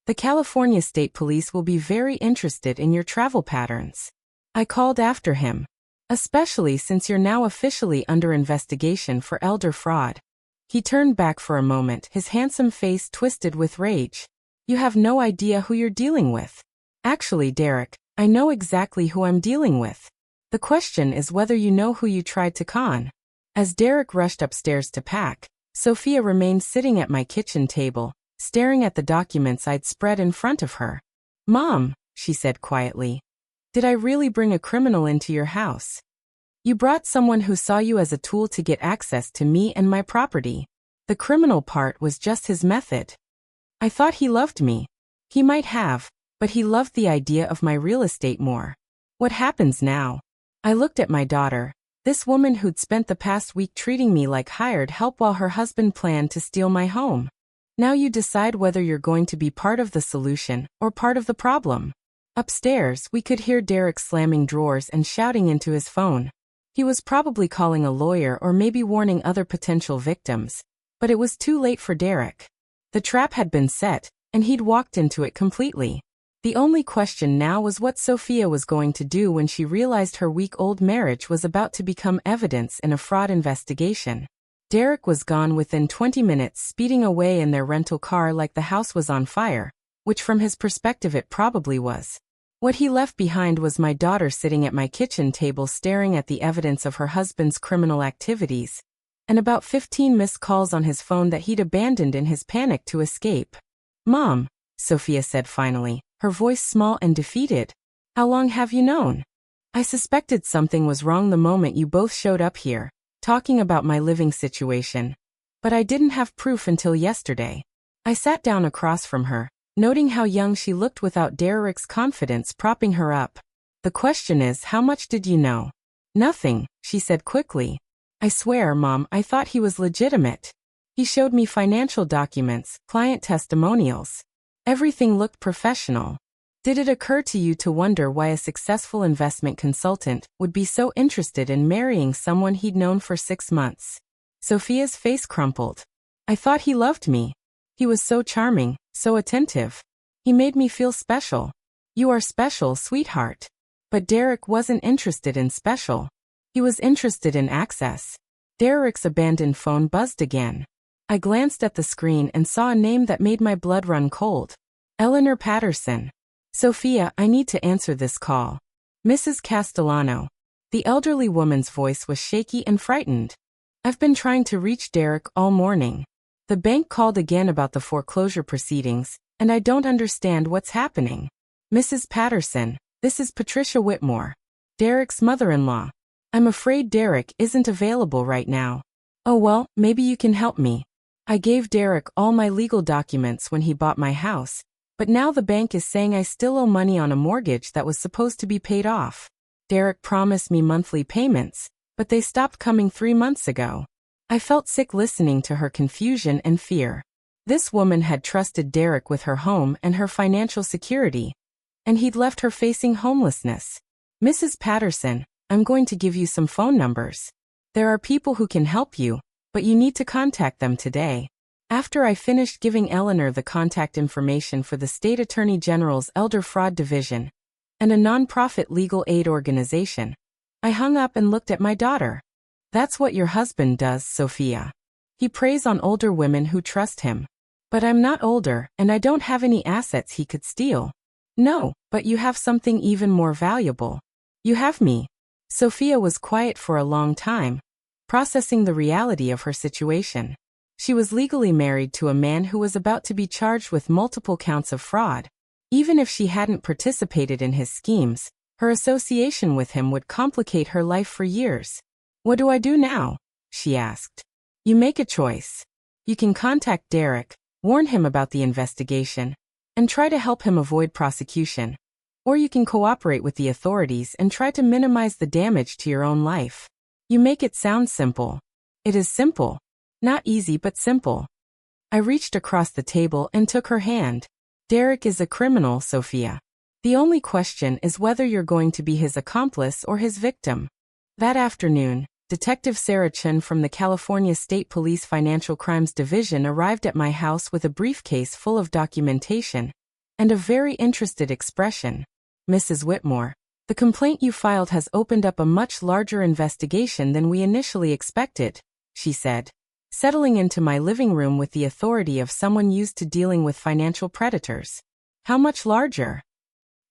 The California State Police will be very interested in your travel patterns. I called after him. Especially since you're now officially under investigation for elder fraud. He turned back for a moment, his handsome face twisted with rage. You have no idea who you're dealing with. Actually, Derek, I know exactly who I'm dealing with. The question is whether you know who you tried to con. As Derek rushed upstairs to pack, Sophia remained sitting at my kitchen table, staring at the documents I'd spread in front of her. Mom, she said quietly. Did I really bring a criminal into your house? You brought someone who saw you as a tool to get access to me and my property. The criminal part was just his method. I thought he loved me. He might have, but he loved the idea of my real estate more. What happens now? I looked at my daughter, this woman who'd spent the past week treating me like hired help while her husband planned to steal my home. Now you decide whether you're going to be part of the solution or part of the problem. Upstairs, we could hear Derek slamming drawers and shouting into his phone. He was probably calling a lawyer or maybe warning other potential victims. But it was too late for Derek. The trap had been set, and he'd walked into it completely. The only question now was what Sophia was going to do when she realized her week-old marriage was about to become evidence in a fraud investigation. Derek was gone within 20 minutes, speeding away in their rental car like the house was on fire, which from his perspective it probably was. What he left behind was my daughter sitting at my kitchen table staring at the evidence of her husband's criminal activities. and about 15 missed calls on his phone that he'd abandoned in his panic to escape. "Mom," Sophia said finally, her voice small and defeated. "How long have you known? I suspected something was wrong the moment you both showed up here, talking about my living situation. But I didn't have proof until yesterday." I sat down across from her, noting how young she looked without Derek's confidence propping her up. "The question is, how much did you know?" "Nothing," she said quickly. "I swear, Mom, I thought he was legitimate. He showed me financial documents, client testimonials. Everything looked professional. Did it occur to you to wonder why a successful investment consultant would be so interested in marrying someone he'd known for 6 months? Sophia's face crumpled. "I thought he loved me. He was so charming, so attentive. He made me feel special." "You are special, sweetheart." But Derek wasn't interested in special. He was interested in access. Derek's abandoned phone buzzed again. I glanced at the screen and saw a name that made my blood run cold. Eleanor Patterson. "Sophia, I need to answer this call." "Mrs. Castellano." The elderly woman's voice was shaky and frightened. "I've been trying to reach Derek all morning. The bank called again about the foreclosure proceedings, and I don't understand what's happening." "Mrs. Patterson, this is Patricia Whitmore, Derek's mother-in-law. I'm afraid Derek isn't available right now." "Oh well, maybe you can help me. I gave Derek all my legal documents when he bought my house, but now the bank is saying I still owe money on a mortgage that was supposed to be paid off. Derek promised me monthly payments, but they stopped coming 3 months ago." I felt sick listening to her confusion and fear. This woman had trusted Derek with her home and her financial security, and he'd left her facing homelessness. "Mrs. Patterson, I'm going to give you some phone numbers. There are people who can help you, but you need to contact them today." After I finished giving Eleanor the contact information for the State Attorney General's Elder Fraud Division and a nonprofit legal aid organization, I hung up and looked at my daughter. "That's what your husband does, Sophia. He preys on older women who trust him. But I'm not older, and I don't have any assets he could steal." "No, but you have something even more valuable. You have me." Sophia was quiet for a long time, processing the reality of her situation. She was legally married to a man who was about to be charged with multiple counts of fraud. Even if she hadn't participated in his schemes, her association with him would complicate her life for years. "What do I do now?" she asked. "You make a choice. You can contact Derek, warn him about the investigation, and try to help him avoid prosecution. Or you can cooperate with the authorities and try to minimize the damage to your own life. You make it sound simple. It is simple. Not easy but simple." I reached across the table and took her hand. "Derek is a criminal, Sophia. The only question is whether you're going to be his accomplice or his victim." That afternoon, Detective Sarah Chun from the California State Police Financial Crimes Division arrived at my house with a briefcase full of documentation and a very interested expression. "Mrs. Whitmore, the complaint you filed has opened up a much larger investigation than we initially expected," she said, settling into my living room with the authority of someone used to dealing with financial predators. "How much larger?"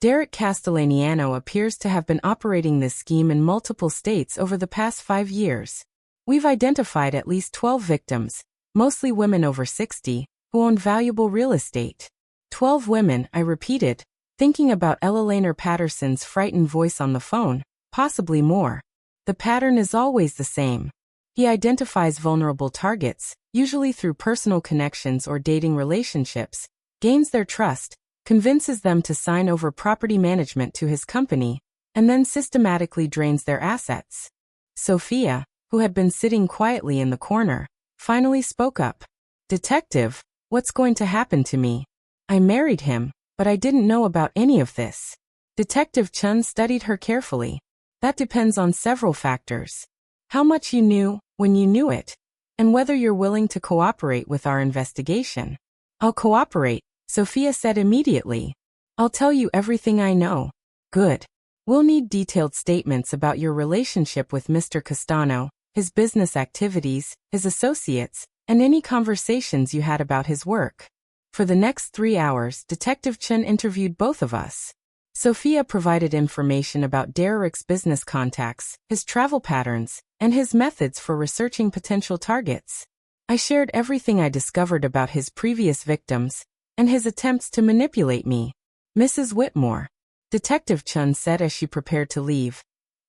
"Derek Castellano appears to have been operating this scheme in multiple states over the past 5 years. We've identified at least 12 victims, mostly women over 60, who own valuable real estate." 12 women, I repeated, thinking about Eleanor Patterson's frightened voice on the phone, possibly more. The pattern is always the same. He identifies vulnerable targets, usually through personal connections or dating relationships, gains their trust, convinces them to sign over property management to his company, and then systematically drains their assets. Sophia, who had been sitting quietly in the corner, finally spoke up. "Detective, what's going to happen to me? I married him, but I didn't know about any of this." Detective Chun studied her carefully. "That depends on several factors. How much you knew, when you knew it, and whether you're willing to cooperate with our investigation." "I'll cooperate," Sophia said immediately. "I'll tell you everything I know." "Good. We'll need detailed statements about your relationship with Mr. Castano, his business activities, his associates, and any conversations you had about his work." For the next 3 hours, Detective Chun interviewed both of us. Sophia provided information about Derek's business contacts, his travel patterns, and his methods for researching potential targets. I shared everything I discovered about his previous victims and his attempts to manipulate me. Mrs. Whitmore, Detective Chun said as she prepared to leave,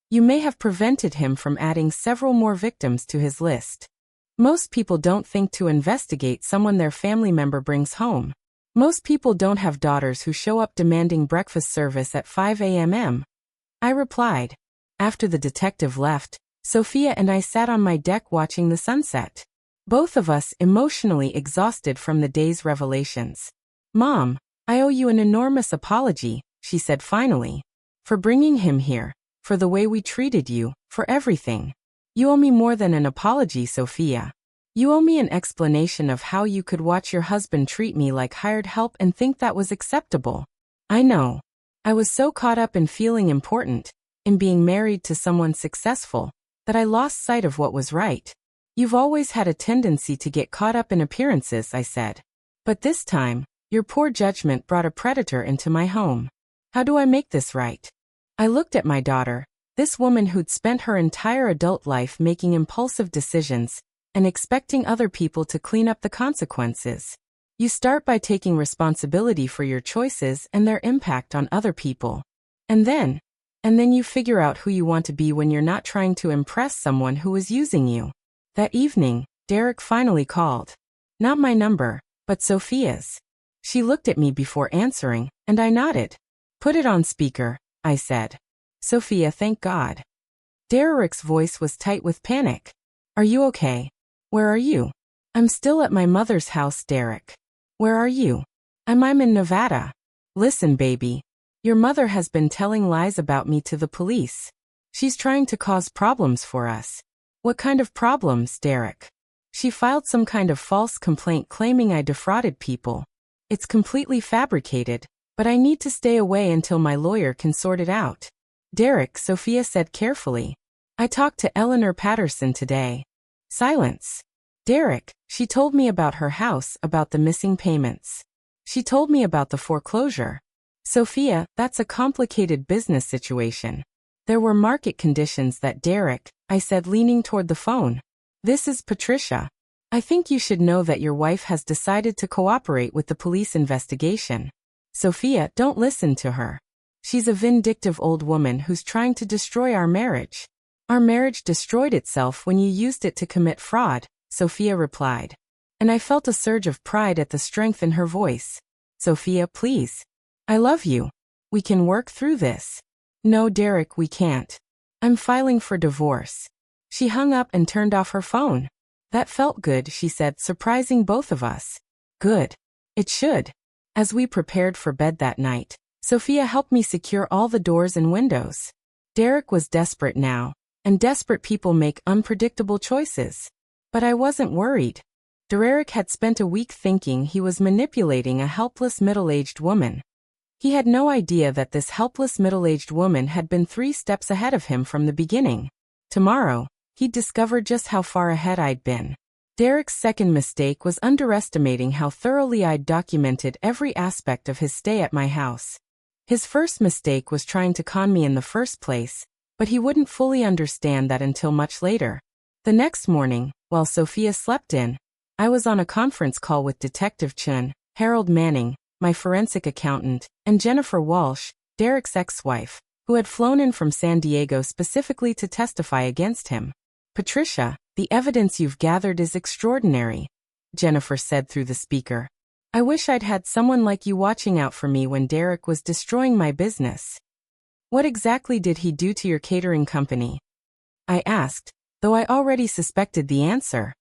you may have prevented him from adding several more victims to his list. Most people don't think to investigate someone their family member brings home. Most people don't have daughters who show up demanding breakfast service at 5 a.m. I replied. After the detective left, Sophia and I sat on my deck watching the sunset. Both of us emotionally exhausted from the day's revelations. Mom, I owe you an enormous apology, she said finally. For bringing him here, for the way we treated you, for everything. You owe me more than an apology, Sophia. You owe me an explanation of how you could watch your husband treat me like hired help and think that was acceptable. I know. I was so caught up in feeling important, in being married to someone successful, that I lost sight of what was right. You've always had a tendency to get caught up in appearances, I said. But this time, your poor judgment brought a predator into my home. How do I make this right? I looked at my daughter, this woman who'd spent her entire adult life making impulsive decisions, and expecting other people to clean up the consequences. You start by taking responsibility for your choices and their impact on other people. And then you figure out who you want to be when you're not trying to impress someone who is using you. That evening, Derek finally called. Not my number, but Sophia's. She looked at me before answering, and I nodded. Put it on speaker, I said. Sophia, thank God. Derek's voice was tight with panic. Are you okay? Where are you? I'm still at my mother's house, Derek. Where are you? I'm in Nevada. Listen, baby. Your mother has been telling lies about me to the police. She's trying to cause problems for us. What kind of problems, Derek? She filed some kind of false complaint claiming I defrauded people. It's completely fabricated, but I need to stay away until my lawyer can sort it out. Derek, Sophia said carefully. I talked to Eleanor Patterson today. Silence. Derek, she told me about her house, about the missing payments. She told me about the foreclosure. Sophia, that's a complicated business situation. There were market conditions that Derek, I said leaning toward the phone. This is Patricia. I think you should know that your wife has decided to cooperate with the police investigation. Sophia, don't listen to her. She's a vindictive old woman who's trying to destroy our marriage. Our marriage destroyed itself when you used it to commit fraud, Sophia replied. And I felt a surge of pride at the strength in her voice. Sophia, please. I love you. We can work through this. No, Derek, we can't. I'm filing for divorce. She hung up and turned off her phone. That felt good, she said, surprising both of us. Good. It should. As we prepared for bed that night, Sophia helped me secure all the doors and windows. Derek was desperate now, and desperate people make unpredictable choices. But I wasn't worried. Derek had spent a week thinking he was manipulating a helpless middle-aged woman. He had no idea that this helpless middle-aged woman had been 3 steps ahead of him from the beginning. Tomorrow, he'd discover just how far ahead I'd been. Derek's second mistake was underestimating how thoroughly I'd documented every aspect of his stay at my house. His first mistake was trying to con me in the first place, but he wouldn't fully understand that until much later. The next morning, while Sophia slept in, I was on a conference call with Detective Chun, Harold Manning, my forensic accountant, and Jennifer Walsh, Derek's ex-wife, who had flown in from San Diego specifically to testify against him. Patricia, the evidence you've gathered is extraordinary, Jennifer said through the speaker. I wish I'd had someone like you watching out for me when Derek was destroying my business. What exactly did he do to your catering company? I asked, though I already suspected the answer.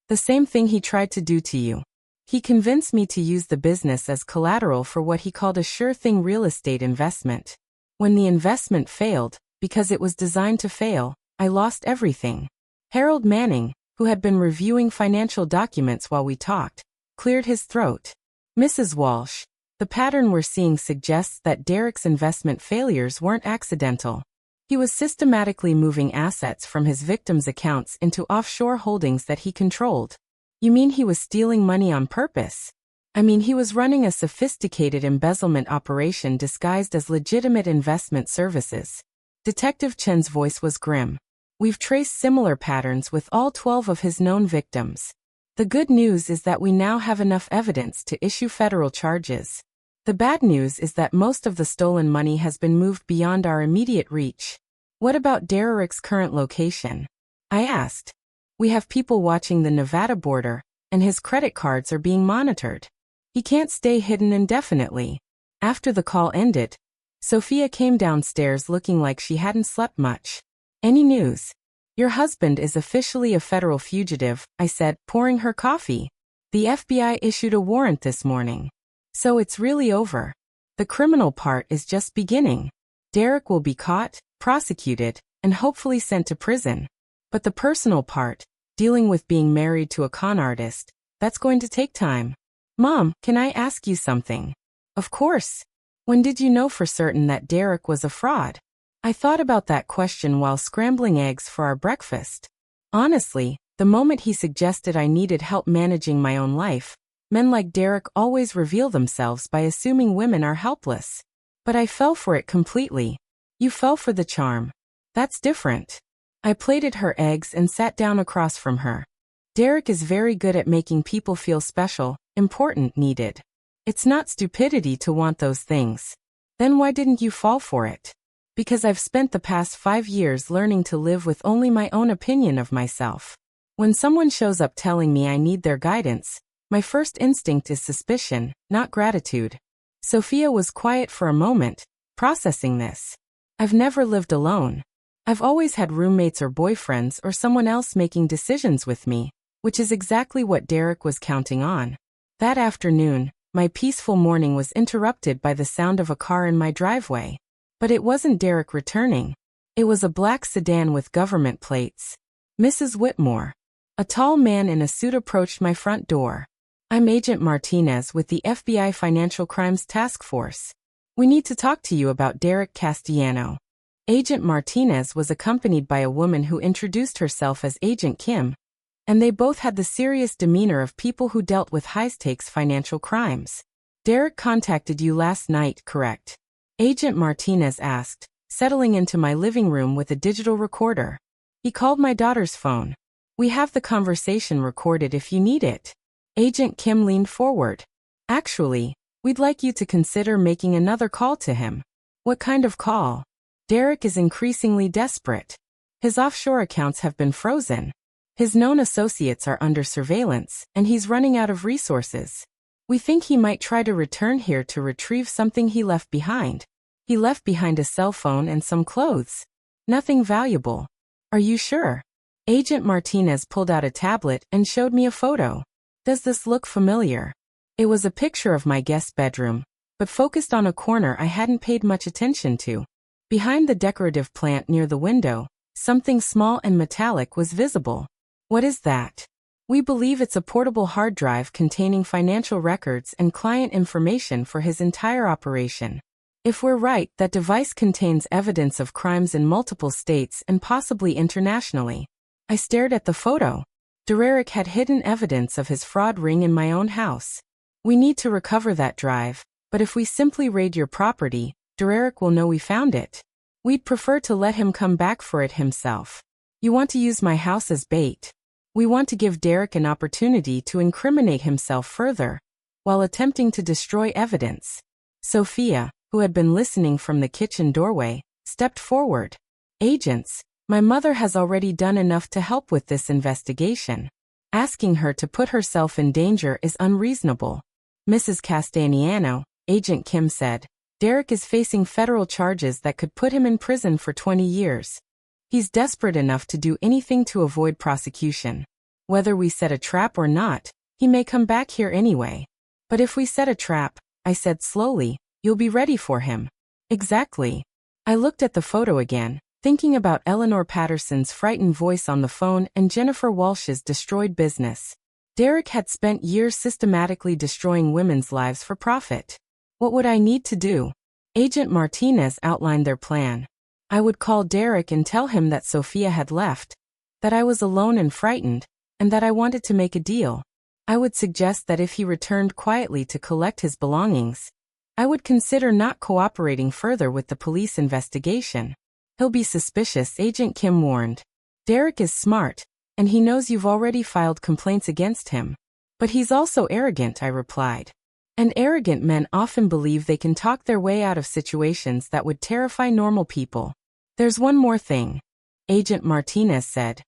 The same thing he tried to do to you. He convinced me to use the business as collateral for what he called a sure-thing real estate investment. When the investment failed, because it was designed to fail, I lost everything. Harold Manning, who had been reviewing financial documents while we talked, cleared his throat. Mrs. Walsh, the pattern we're seeing suggests that Derek's investment failures weren't accidental. He was systematically moving assets from his victims' accounts into offshore holdings that he controlled. You mean he was stealing money on purpose? I mean, he was running a sophisticated embezzlement operation disguised as legitimate investment services. Detective Chen's voice was grim. We've traced similar patterns with all 12 of his known victims. The good news is that we now have enough evidence to issue federal charges. The bad news is that most of the stolen money has been moved beyond our immediate reach. What about Derek's current location? I asked. We have people watching the Nevada border, and his credit cards are being monitored. He can't stay hidden indefinitely. After the call ended, Sophia came downstairs looking like she hadn't slept much. Any news? Your husband is officially a federal fugitive, I said, pouring her coffee. The FBI issued a warrant this morning. So it's really over. The criminal part is just beginning. Derek will be caught, prosecuted, and hopefully sent to prison. But the personal part, dealing with being married to a con artist, that's going to take time. Mom, can I ask you something? Of course. When did you know for certain that Derek was a fraud? I thought about that question while scrambling eggs for our breakfast. Honestly, the moment he suggested I needed help managing my own life, men like Derek always reveal themselves by assuming women are helpless. But I fell for it completely. You fell for the charm. That's different. I plated her eggs and sat down across from her. Derek is very good at making people feel special, important, needed. It's not stupidity to want those things. Then why didn't you fall for it? Because I've spent the past 5 years learning to live with only my own opinion of myself. When someone shows up telling me I need their guidance, my first instinct is suspicion, not gratitude. Sophia was quiet for a moment, processing this. I've never lived alone. I've always had roommates or boyfriends or someone else making decisions with me, which is exactly what Derek was counting on. That afternoon, my peaceful morning was interrupted by the sound of a car in my driveway. But it wasn't Derek returning. It was a black sedan with government plates. Mrs. Whitmore. A tall man in a suit approached my front door. I'm Agent Martinez with the FBI Financial Crimes Task Force. We need to talk to you about Derek Castellano. Agent Martinez was accompanied by a woman who introduced herself as Agent Kim, and they both had the serious demeanor of people who dealt with high-stakes financial crimes. Derek contacted you last night, correct? Agent Martinez asked, settling into my living room with a digital recorder. He called my daughter's phone. We have the conversation recorded if you need it. Agent Kim leaned forward. Actually, we'd like you to consider making another call to him. What kind of call? Derek is increasingly desperate. His offshore accounts have been frozen. His known associates are under surveillance, and he's running out of resources. We think he might try to return here to retrieve something he left behind. He left behind a cell phone and some clothes. Nothing valuable. Are you sure? Agent Martinez pulled out a tablet and showed me a photo. Does this look familiar? It was a picture of my guest bedroom, but focused on a corner I hadn't paid much attention to. Behind the decorative plant near the window, something small and metallic was visible. What is that? We believe it's a portable hard drive containing financial records and client information for his entire operation. If we're right, that device contains evidence of crimes in multiple states and possibly internationally. I stared at the photo. Derek had hidden evidence of his fraud ring in my own house. We need to recover that drive, but if we simply raid your property, Derek will know we found it. We'd prefer to let him come back for it himself. You want to use my house as bait. We want to give Derek an opportunity to incriminate himself further, while attempting to destroy evidence. Sophia, who had been listening from the kitchen doorway, stepped forward. Agents, my mother has already done enough to help with this investigation. Asking her to put herself in danger is unreasonable. Mrs. Castellano, Agent Kim said, Derek is facing federal charges that could put him in prison for 20 years. He's desperate enough to do anything to avoid prosecution. Whether we set a trap or not, he may come back here anyway. But if we set a trap, I said slowly, you'll be ready for him. Exactly. I looked at the photo again, thinking about Eleanor Patterson's frightened voice on the phone and Jennifer Walsh's destroyed business. Derek had spent years systematically destroying women's lives for profit. What would I need to do? Agent Martinez outlined their plan. I would call Derek and tell him that Sophia had left, that I was alone and frightened, and that I wanted to make a deal. I would suggest that if he returned quietly to collect his belongings, I would consider not cooperating further with the police investigation. He'll be suspicious, Agent Kim warned. Derek is smart, and he knows you've already filed complaints against him. But he's also arrogant, I replied. And arrogant men often believe they can talk their way out of situations that would terrify normal people. There's one more thing, Agent Martinez said.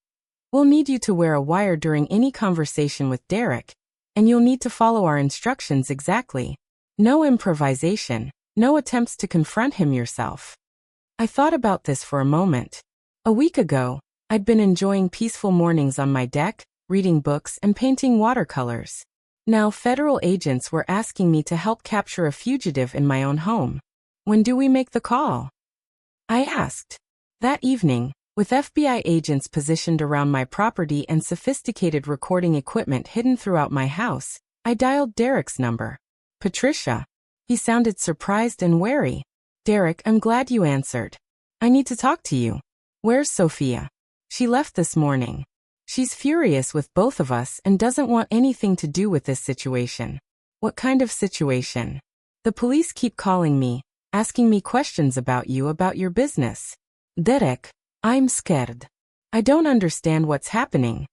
We'll need you to wear a wire during any conversation with Derek, and you'll need to follow our instructions exactly. No improvisation, no attempts to confront him yourself. I thought about this for a moment. A week ago, I'd been enjoying peaceful mornings on my deck, reading books and painting watercolors. Now federal agents were asking me to help capture a fugitive in my own home. When do we make the call? I asked. That evening, with FBI agents positioned around my property and sophisticated recording equipment hidden throughout my house, I dialed Derek's number. Patricia. He sounded surprised and wary. Derek, I'm glad you answered. I need to talk to you. Where's Sophia? She left this morning. She's furious with both of us and doesn't want anything to do with this situation. What kind of situation? The police keep calling me, asking me questions about you, about your business. Derek, I'm scared. I don't understand what's happening.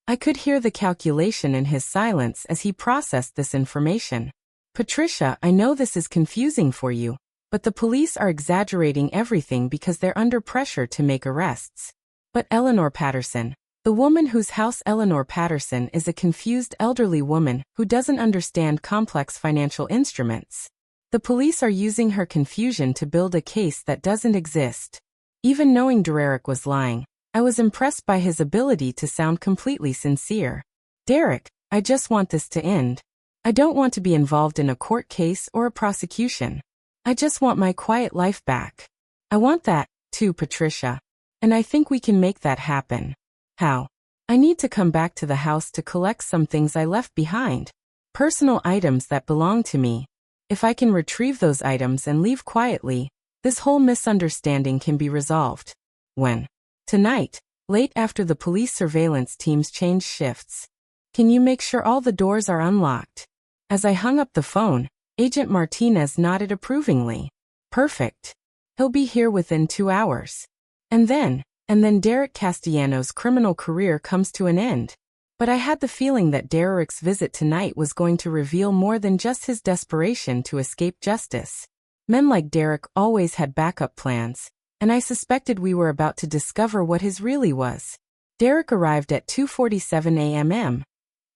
I could hear the calculation in his silence as he processed this information. Patricia, I know this is confusing for you, but the police are exaggerating everything because they're under pressure to make arrests. But Eleanor Patterson, the woman whose house Eleanor Patterson is a confused elderly woman who doesn't understand complex financial instruments. The police are using her confusion to build a case that doesn't exist. Even knowing Derek was lying, I was impressed by his ability to sound completely sincere. Derek, I just want this to end. I don't want to be involved in a court case or a prosecution. I just want my quiet life back. I want that, too, Patricia. And I think we can make that happen. How? I need to come back to the house to collect some things I left behind. Personal items that belong to me. If I can retrieve those items and leave quietly, this whole misunderstanding can be resolved. When? Tonight, late after the police surveillance teams change shifts. Can you make sure all the doors are unlocked? As I hung up the phone, Agent Martinez nodded approvingly. Perfect. He'll be here within 2 hours. And then Derek Castellanos' criminal career comes to an end. But I had the feeling that Derek's visit tonight was going to reveal more than just his desperation to escape justice. Men like Derek always had backup plans, and I suspected we were about to discover what his really was. Derek arrived at 2:47 a.m.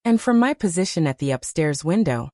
And from my position at the upstairs window,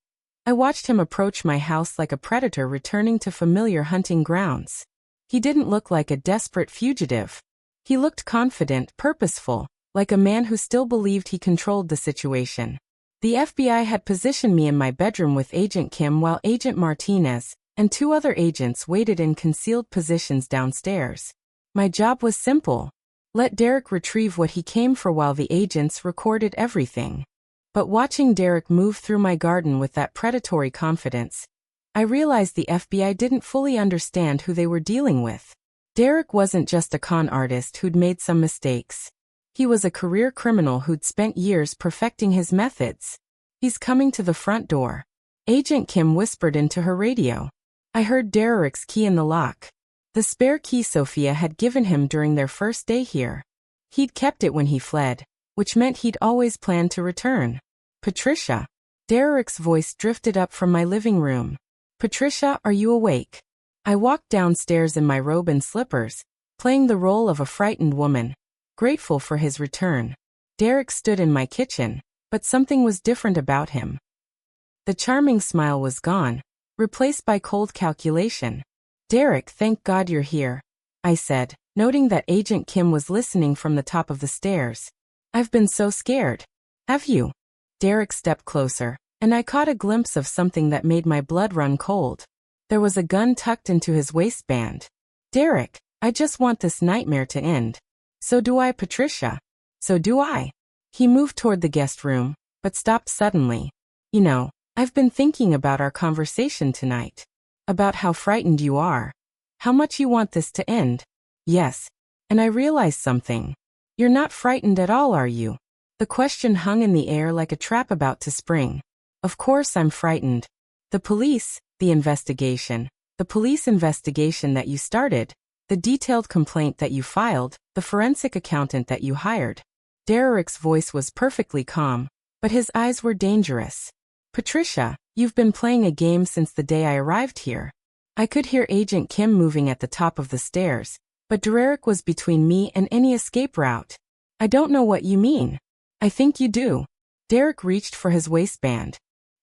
I watched him approach my house like a predator returning to familiar hunting grounds. He didn't look like a desperate fugitive. He looked confident, purposeful, like a man who still believed he controlled the situation. The FBI had positioned me in my bedroom with Agent Kim while Agent Martinez and 2 other agents waited in concealed positions downstairs. My job was simple. Let Derek retrieve what he came for while the agents recorded everything. But watching Derek move through my garden with that predatory confidence, I realized the FBI didn't fully understand who they were dealing with. Derek wasn't just a con artist who'd made some mistakes. He was a career criminal who'd spent years perfecting his methods. He's coming to the front door. Agent Kim whispered into her radio. I heard Derek's key in the lock. The spare key Sophia had given him during their first day here. He'd kept it when he fled, which meant he'd always planned to return. Patricia. Derek's voice drifted up from my living room. Patricia, are you awake? I walked downstairs in my robe and slippers, playing the role of a frightened woman, grateful for his return. Derek stood in my kitchen, but something was different about him. The charming smile was gone, replaced by cold calculation. Derek, thank God you're here, I said, noting that Agent Kim was listening from the top of the stairs. I've been so scared. Have you? Derek stepped closer, and I caught a glimpse of something that made my blood run cold. There was a gun tucked into his waistband. Derek, I just want this nightmare to end. So do I, Patricia. So do I. He moved toward the guest room, but stopped suddenly. You know, I've been thinking about our conversation tonight. About how frightened you are. How much you want this to end. Yes. And I realized something. You're not frightened at all, are you? The question hung in the air like a trap about to spring. Of course I'm frightened. The police investigation that you started, the detailed complaint that you filed, the forensic accountant that you hired. Derek's voice was perfectly calm, but his eyes were dangerous. Patricia, you've been playing a game since the day I arrived here. I could hear Agent Kim moving at the top of the stairs, but Derek was between me and any escape route. I don't know what you mean. I think you do. Derek reached for his waistband.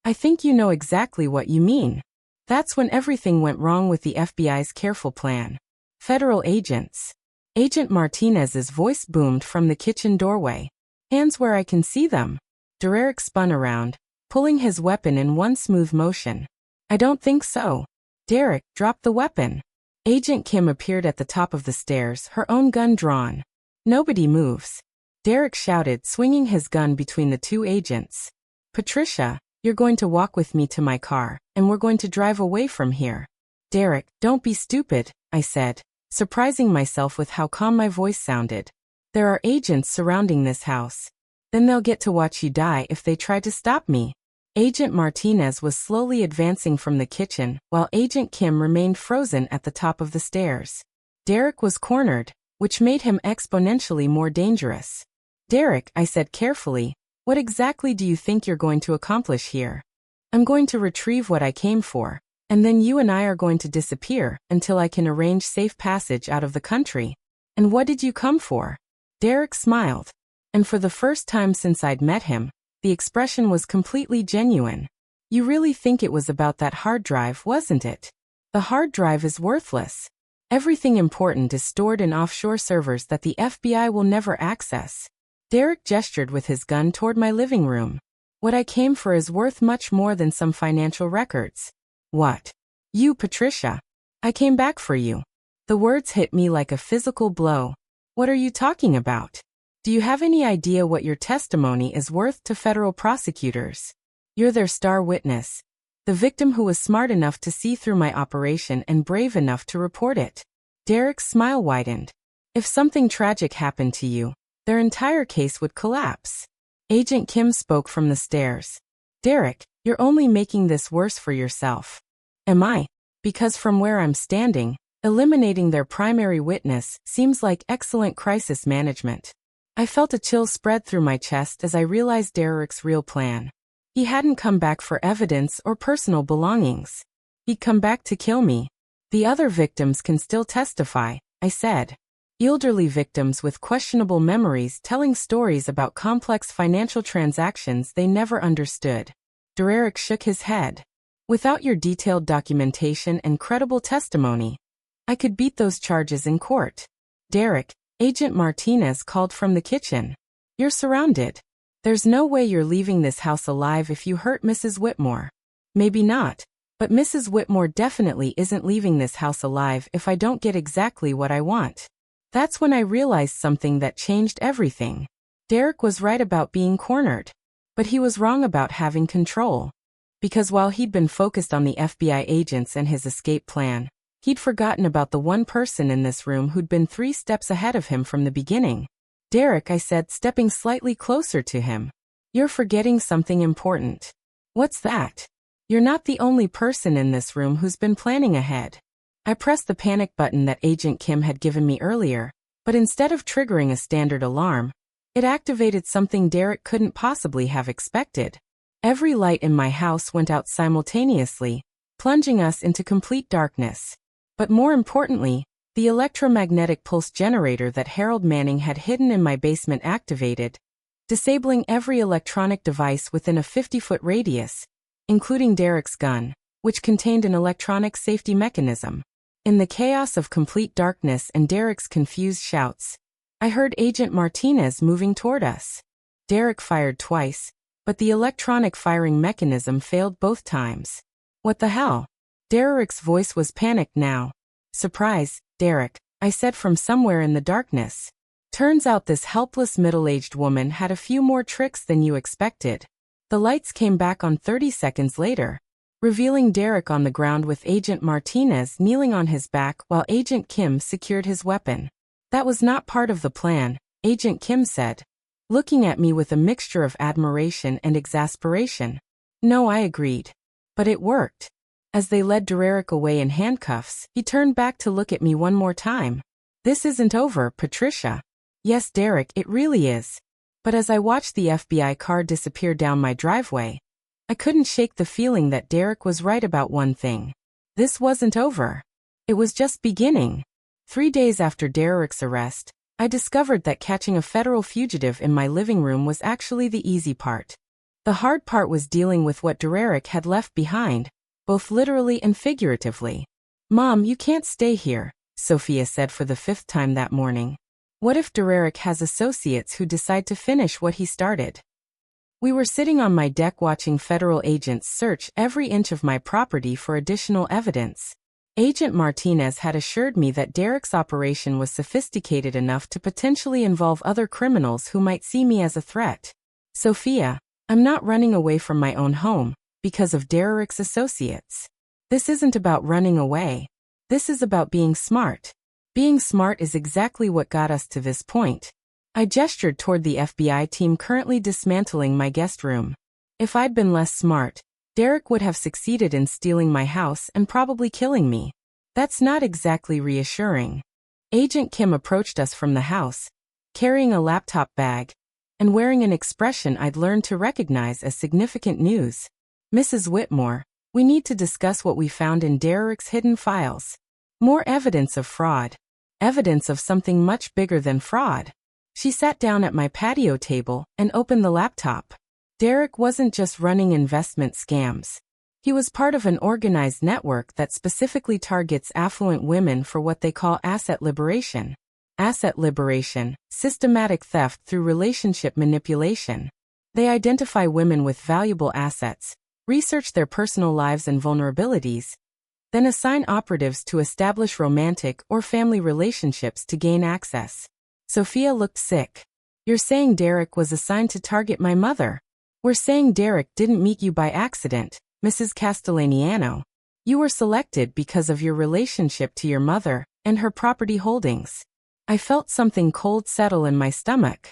I think you know exactly what you mean. That's when everything went wrong with the FBI's careful plan. Federal agents. Agent Martinez's voice boomed from the kitchen doorway. Hands where I can see them. Derek spun around, pulling his weapon in one smooth motion. I don't think so. Derek, drop the weapon. Agent Kim appeared at the top of the stairs, her own gun drawn. Nobody moves. Derek shouted, swinging his gun between the two agents. Patricia, you're going to walk with me to my car, and we're going to drive away from here. Derek, don't be stupid, I said, surprising myself with how calm my voice sounded. There are agents surrounding this house. Then they'll get to watch you die if they try to stop me. Agent Martinez was slowly advancing from the kitchen, while Agent Kim remained frozen at the top of the stairs. Derek was cornered, which made him exponentially more dangerous. Derek, I said carefully, what exactly do you think you're going to accomplish here? I'm going to retrieve what I came for, and then you and I are going to disappear until I can arrange safe passage out of the country. And what did you come for? Derek smiled. And for the first time since I'd met him, the expression was completely genuine. You really think it was about that hard drive, wasn't it? The hard drive is worthless. Everything important is stored in offshore servers that the FBI will never access. Derek gestured with his gun toward my living room. What I came for is worth much more than some financial records. What? You, Patricia. I came back for you. The words hit me like a physical blow. What are you talking about? Do you have any idea what your testimony is worth to federal prosecutors? You're their star witness. The victim who was smart enough to see through my operation and brave enough to report it. Derek's smile widened. If something tragic happened to you, their entire case would collapse. Agent Kim spoke from the stairs. Derek, you're only making this worse for yourself. Am I? Because from where I'm standing, eliminating their primary witness seems like excellent crisis management. I felt a chill spread through my chest as I realized Derek's real plan. He hadn't come back for evidence or personal belongings. He'd come back to kill me. The other victims can still testify, I said. Elderly victims with questionable memories telling stories about complex financial transactions they never understood. Derek shook his head. Without your detailed documentation and credible testimony, I could beat those charges in court. Derek, Agent Martinez called from the kitchen. You're surrounded. There's no way you're leaving this house alive if you hurt Mrs. Whitmore. Maybe not, but Mrs. Whitmore definitely isn't leaving this house alive if I don't get exactly what I want. That's when I realized something that changed everything. Derek was right about being cornered. But he was wrong about having control. Because while he'd been focused on the FBI agents and his escape plan, he'd forgotten about the one person in this room who'd been 3 steps ahead of him from the beginning. Derek, I said, stepping slightly closer to him. You're forgetting something important. What's that? You're not the only person in this room who's been planning ahead. I pressed the panic button that Agent Kim had given me earlier, but instead of triggering a standard alarm, it activated something Derek couldn't possibly have expected. Every light in my house went out simultaneously, plunging us into complete darkness. But more importantly, the electromagnetic pulse generator that Harold Manning had hidden in my basement activated, disabling every electronic device within a 50-foot radius, including Derek's gun, which contained an electronic safety mechanism. In the chaos of complete darkness and Derek's confused shouts, I heard Agent Martinez moving toward us. Derek fired twice, but the electronic firing mechanism failed both times. What the hell? Derek's voice was panicked now. Surprise, Derek, I said from somewhere in the darkness. Turns out this helpless middle-aged woman had a few more tricks than you expected. The lights came back on 30 seconds later, revealing Derek on the ground with Agent Martinez kneeling on his back while Agent Kim secured his weapon. That was not part of the plan, Agent Kim said. looking at me with a mixture of admiration and exasperation. No, I agreed. But it worked. As they led Derek away in handcuffs, he turned back to look at me one more time. This isn't over, Patricia. Yes, Derek, it really is. But as I watched the FBI car disappear down my driveway, I couldn't shake the feeling that Derek was right about one thing. This wasn't over. It was just beginning. 3 days after Derek's arrest, I discovered that catching a federal fugitive in my living room was actually the easy part. The hard part was dealing with what Derek had left behind, both literally and figuratively. Mom, you can't stay here, Sophia said for the 5th time that morning. What if Derek has associates who decide to finish what he started? We were sitting on my deck watching federal agents search every inch of my property for additional evidence. Agent Martinez had assured me that Derek's operation was sophisticated enough to potentially involve other criminals who might see me as a threat. Sophia, I'm not running away from my own home because of Derek's associates. This isn't about running away. This is about being smart. Being smart is exactly what got us to this point. I gestured toward the FBI team currently dismantling my guest room. If I'd been less smart, Derek would have succeeded in stealing my house and probably killing me. That's not exactly reassuring. Agent Kim approached us from the house, carrying a laptop bag, and wearing an expression I'd learned to recognize as significant news. Mrs. Whitmore, we need to discuss what we found in Derek's hidden files. More evidence of fraud. Evidence of something much bigger than fraud. She sat down at my patio table and opened the laptop. Derek wasn't just running investment scams. He was part of an organized network that specifically targets affluent women for what they call asset liberation. Asset liberation, systematic theft through relationship manipulation. They identify women with valuable assets, research their personal lives and vulnerabilities, then assign operatives to establish romantic or family relationships to gain access. Sophia looked sick. You're saying Derek was assigned to target my mother? We're saying Derek didn't meet you by accident, Mrs. Castellaniano. You were selected because of your relationship to your mother and her property holdings. I felt something cold settle in my stomach.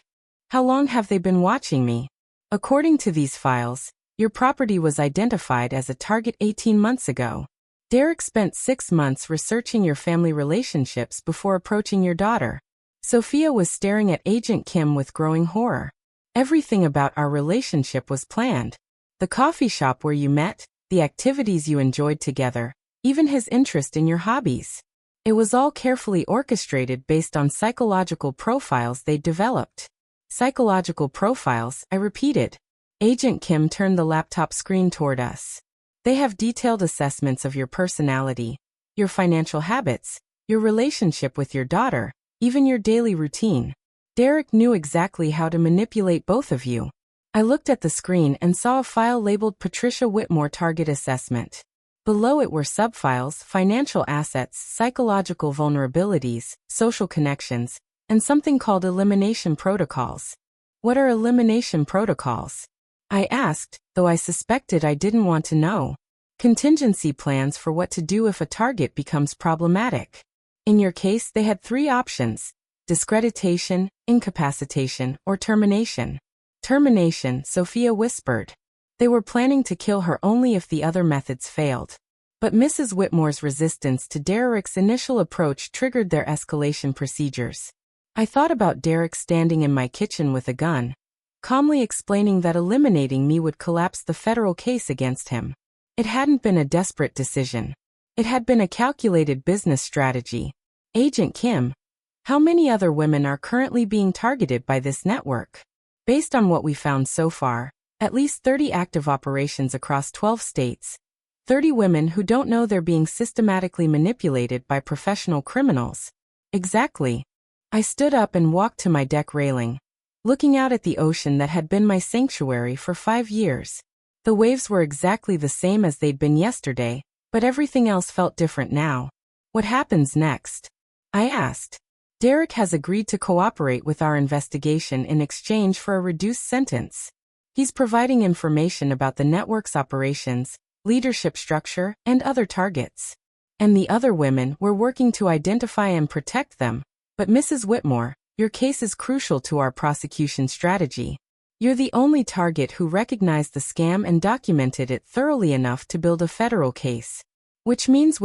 How long have they been watching me? According to these files, your property was identified as a target 18 months ago. Derek spent 6 months researching your family relationships before approaching your daughter. Sophia was staring at Agent Kim with growing horror. Everything about our relationship was planned. The coffee shop where you met, the activities you enjoyed together, even his interest in your hobbies. It was all carefully orchestrated based on psychological profiles they'd developed. Psychological profiles, I repeated. Agent Kim turned the laptop screen toward us. They have detailed assessments of your personality, your financial habits, your relationship with your daughter, even your daily routine. Derek knew exactly how to manipulate both of you. I looked at the screen and saw a file labeled Patricia Whitmore Target Assessment. Below it were subfiles, financial assets, psychological vulnerabilities, social connections, and something called elimination protocols. What are elimination protocols? I asked, though I suspected I didn't want to know. Contingency plans for what to do if a target becomes problematic. In your case, they had 3 options: discreditation, incapacitation, or termination. Termination, Sophia whispered. They were planning to kill her only if the other methods failed. But Mrs. Whitmore's resistance to Derek's initial approach triggered their escalation procedures. I thought about Derek standing in my kitchen with a gun, calmly explaining that eliminating me would collapse the federal case against him. It hadn't been a desperate decision. It had been a calculated business strategy. Agent Kim, how many other women are currently being targeted by this network? Based on what we found so far, at least 30 active operations across 12 states. 30 women who don't know they're being systematically manipulated by professional criminals. Exactly. I stood up and walked to my deck railing, looking out at the ocean that had been my sanctuary for 5 years. The waves were exactly the same as they'd been yesterday, but everything else felt different now. What happens next? I asked. Derek has agreed to cooperate with our investigation in exchange for a reduced sentence. He's providing information about the network's operations, leadership structure, and other targets. And the other women, we're working to identify and protect them. But Mrs. Whitmore, Your case is crucial to our prosecution strategy. You're the only target who recognized the scam and documented it thoroughly enough to build a federal case. Which means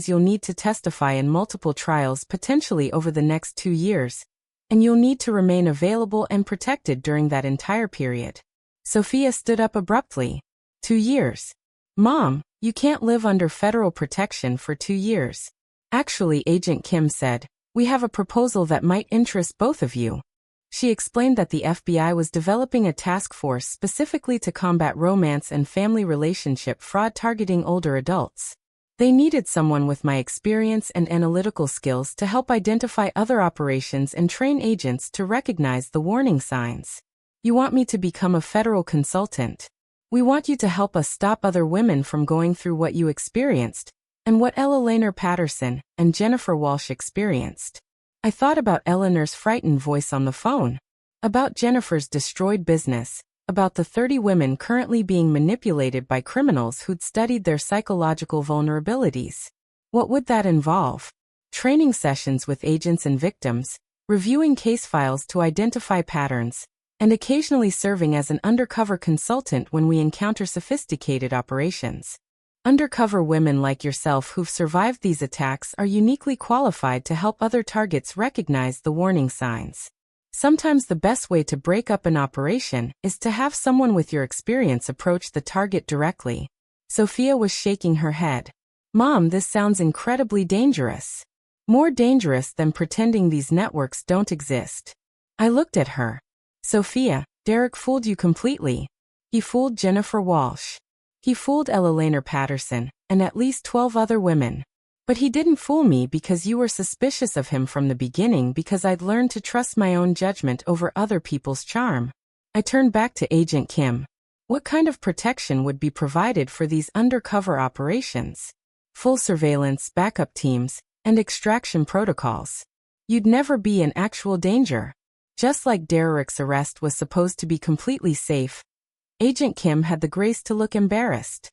you'll need to testify in multiple trials potentially over the next 2 years. And you'll need to remain available and protected during that entire period. Sophia stood up abruptly. 2 years. Mom, you can't live under federal protection for 2 years. Actually, Agent Kim said, we have a proposal that might interest both of you. She explained that the FBI was developing a task force specifically to combat romance and family relationship fraud targeting older adults. They needed someone with my experience and analytical skills to help identify other operations and train agents to recognize the warning signs. You want me to become a federal consultant. We want you to help us stop other women from going through what you experienced, and what Ella Lehner Patterson and Jennifer Walsh experienced. I thought about Eleanor's frightened voice on the phone, about Jennifer's destroyed business, about the 30 women currently being manipulated by criminals who'd studied their psychological vulnerabilities. What would that involve? Training sessions with agents and victims, reviewing case files to identify patterns, and occasionally serving as an undercover consultant when we encounter sophisticated operations. Undercover women like yourself who've survived these attacks are uniquely qualified to help other targets recognize the warning signs. Sometimes the best way to break up an operation is to have someone with your experience approach the target directly. Sophia was shaking her head. Mom, this sounds incredibly dangerous. More dangerous than pretending these networks don't exist. I looked at her. Sophia, Derek fooled you completely. He fooled Jennifer Walsh. He fooled Ella Lehner Patterson, and at least 12 other women. But he didn't fool me because you were suspicious of him from the beginning because I'd learned to trust my own judgment over other people's charm. I turned back to Agent Kim. What kind of protection would be provided for these undercover operations? Full surveillance, backup teams, and extraction protocols. You'd never be in actual danger. Just like Derek's arrest was supposed to be completely safe, Agent Kim had the grace to look embarrassed.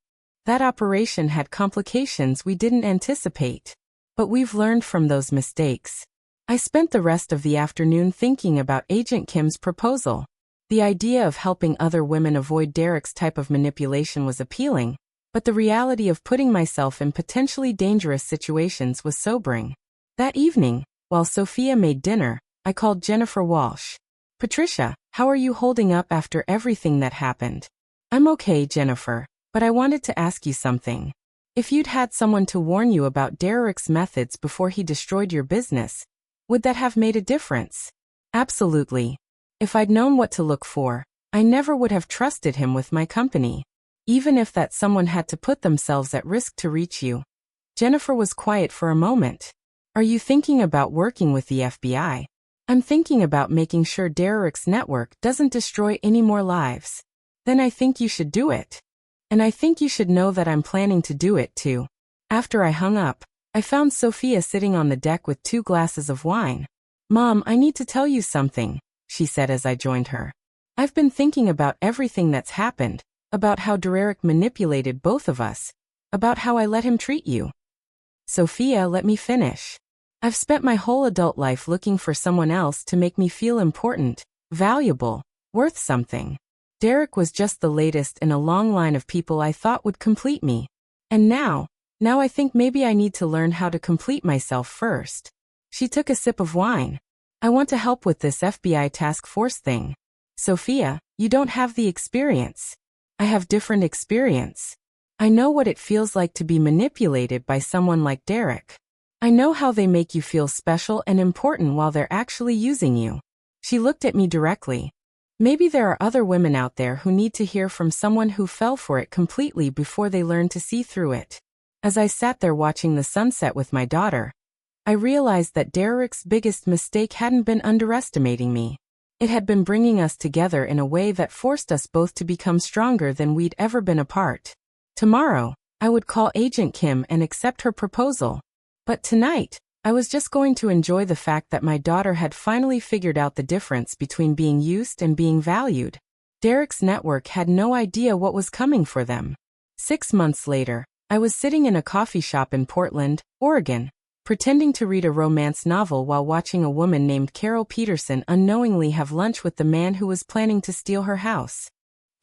That operation had complications we didn't anticipate. But we've learned from those mistakes. I spent the rest of the afternoon thinking about Agent Kim's proposal. The idea of helping other women avoid Derek's type of manipulation was appealing, but the reality of putting myself in potentially dangerous situations was sobering. That evening, while Sophia made dinner, I called Jennifer Walsh. Patricia, how are you holding up after everything that happened? I'm okay, Jennifer, but I wanted to ask you something. If you'd had someone to warn you about Derek's methods before he destroyed your business, would that have made a difference? Absolutely. If I'd known what to look for, I never would have trusted him with my company. Even if that someone had to put themselves at risk to reach you. Jennifer was quiet for a moment. Are you thinking about working with the FBI? I'm thinking about making sure Derek's network doesn't destroy any more lives. Then I think you should do it. And I think you should know that I'm planning to do it too. After I hung up, I found Sophia sitting on the deck with 2 glasses of wine. Mom, I need to tell you something, she said as I joined her. I've been thinking about everything that's happened, about how Derek manipulated both of us, about how I let him treat you. Sophia, let me finish. I've spent my whole adult life looking for someone else to make me feel important, valuable, worth something. Derek was just the latest in a long line of people I thought would complete me. And now I think maybe I need to learn how to complete myself first. She took a sip of wine. I want to help with this FBI task force thing. Sophia, you don't have the experience. I have different experience. I know what it feels like to be manipulated by someone like Derek. I know how they make you feel special and important while they're actually using you. She looked at me directly. Maybe there are other women out there who need to hear from someone who fell for it completely before they learned to see through it. As I sat there watching the sunset with my daughter, I realized that Derek's biggest mistake hadn't been underestimating me. It had been bringing us together in a way that forced us both to become stronger than we'd ever been apart. Tomorrow, I would call Agent Kim and accept her proposal. But tonight, I was just going to enjoy the fact that my daughter had finally figured out the difference between being used and being valued. Derek's network had no idea what was coming for them. 6 months later, I was sitting in a coffee shop in Portland, Oregon. pretending to read a romance novel while watching a woman named Carol Peterson unknowingly have lunch with the man who was planning to steal her house.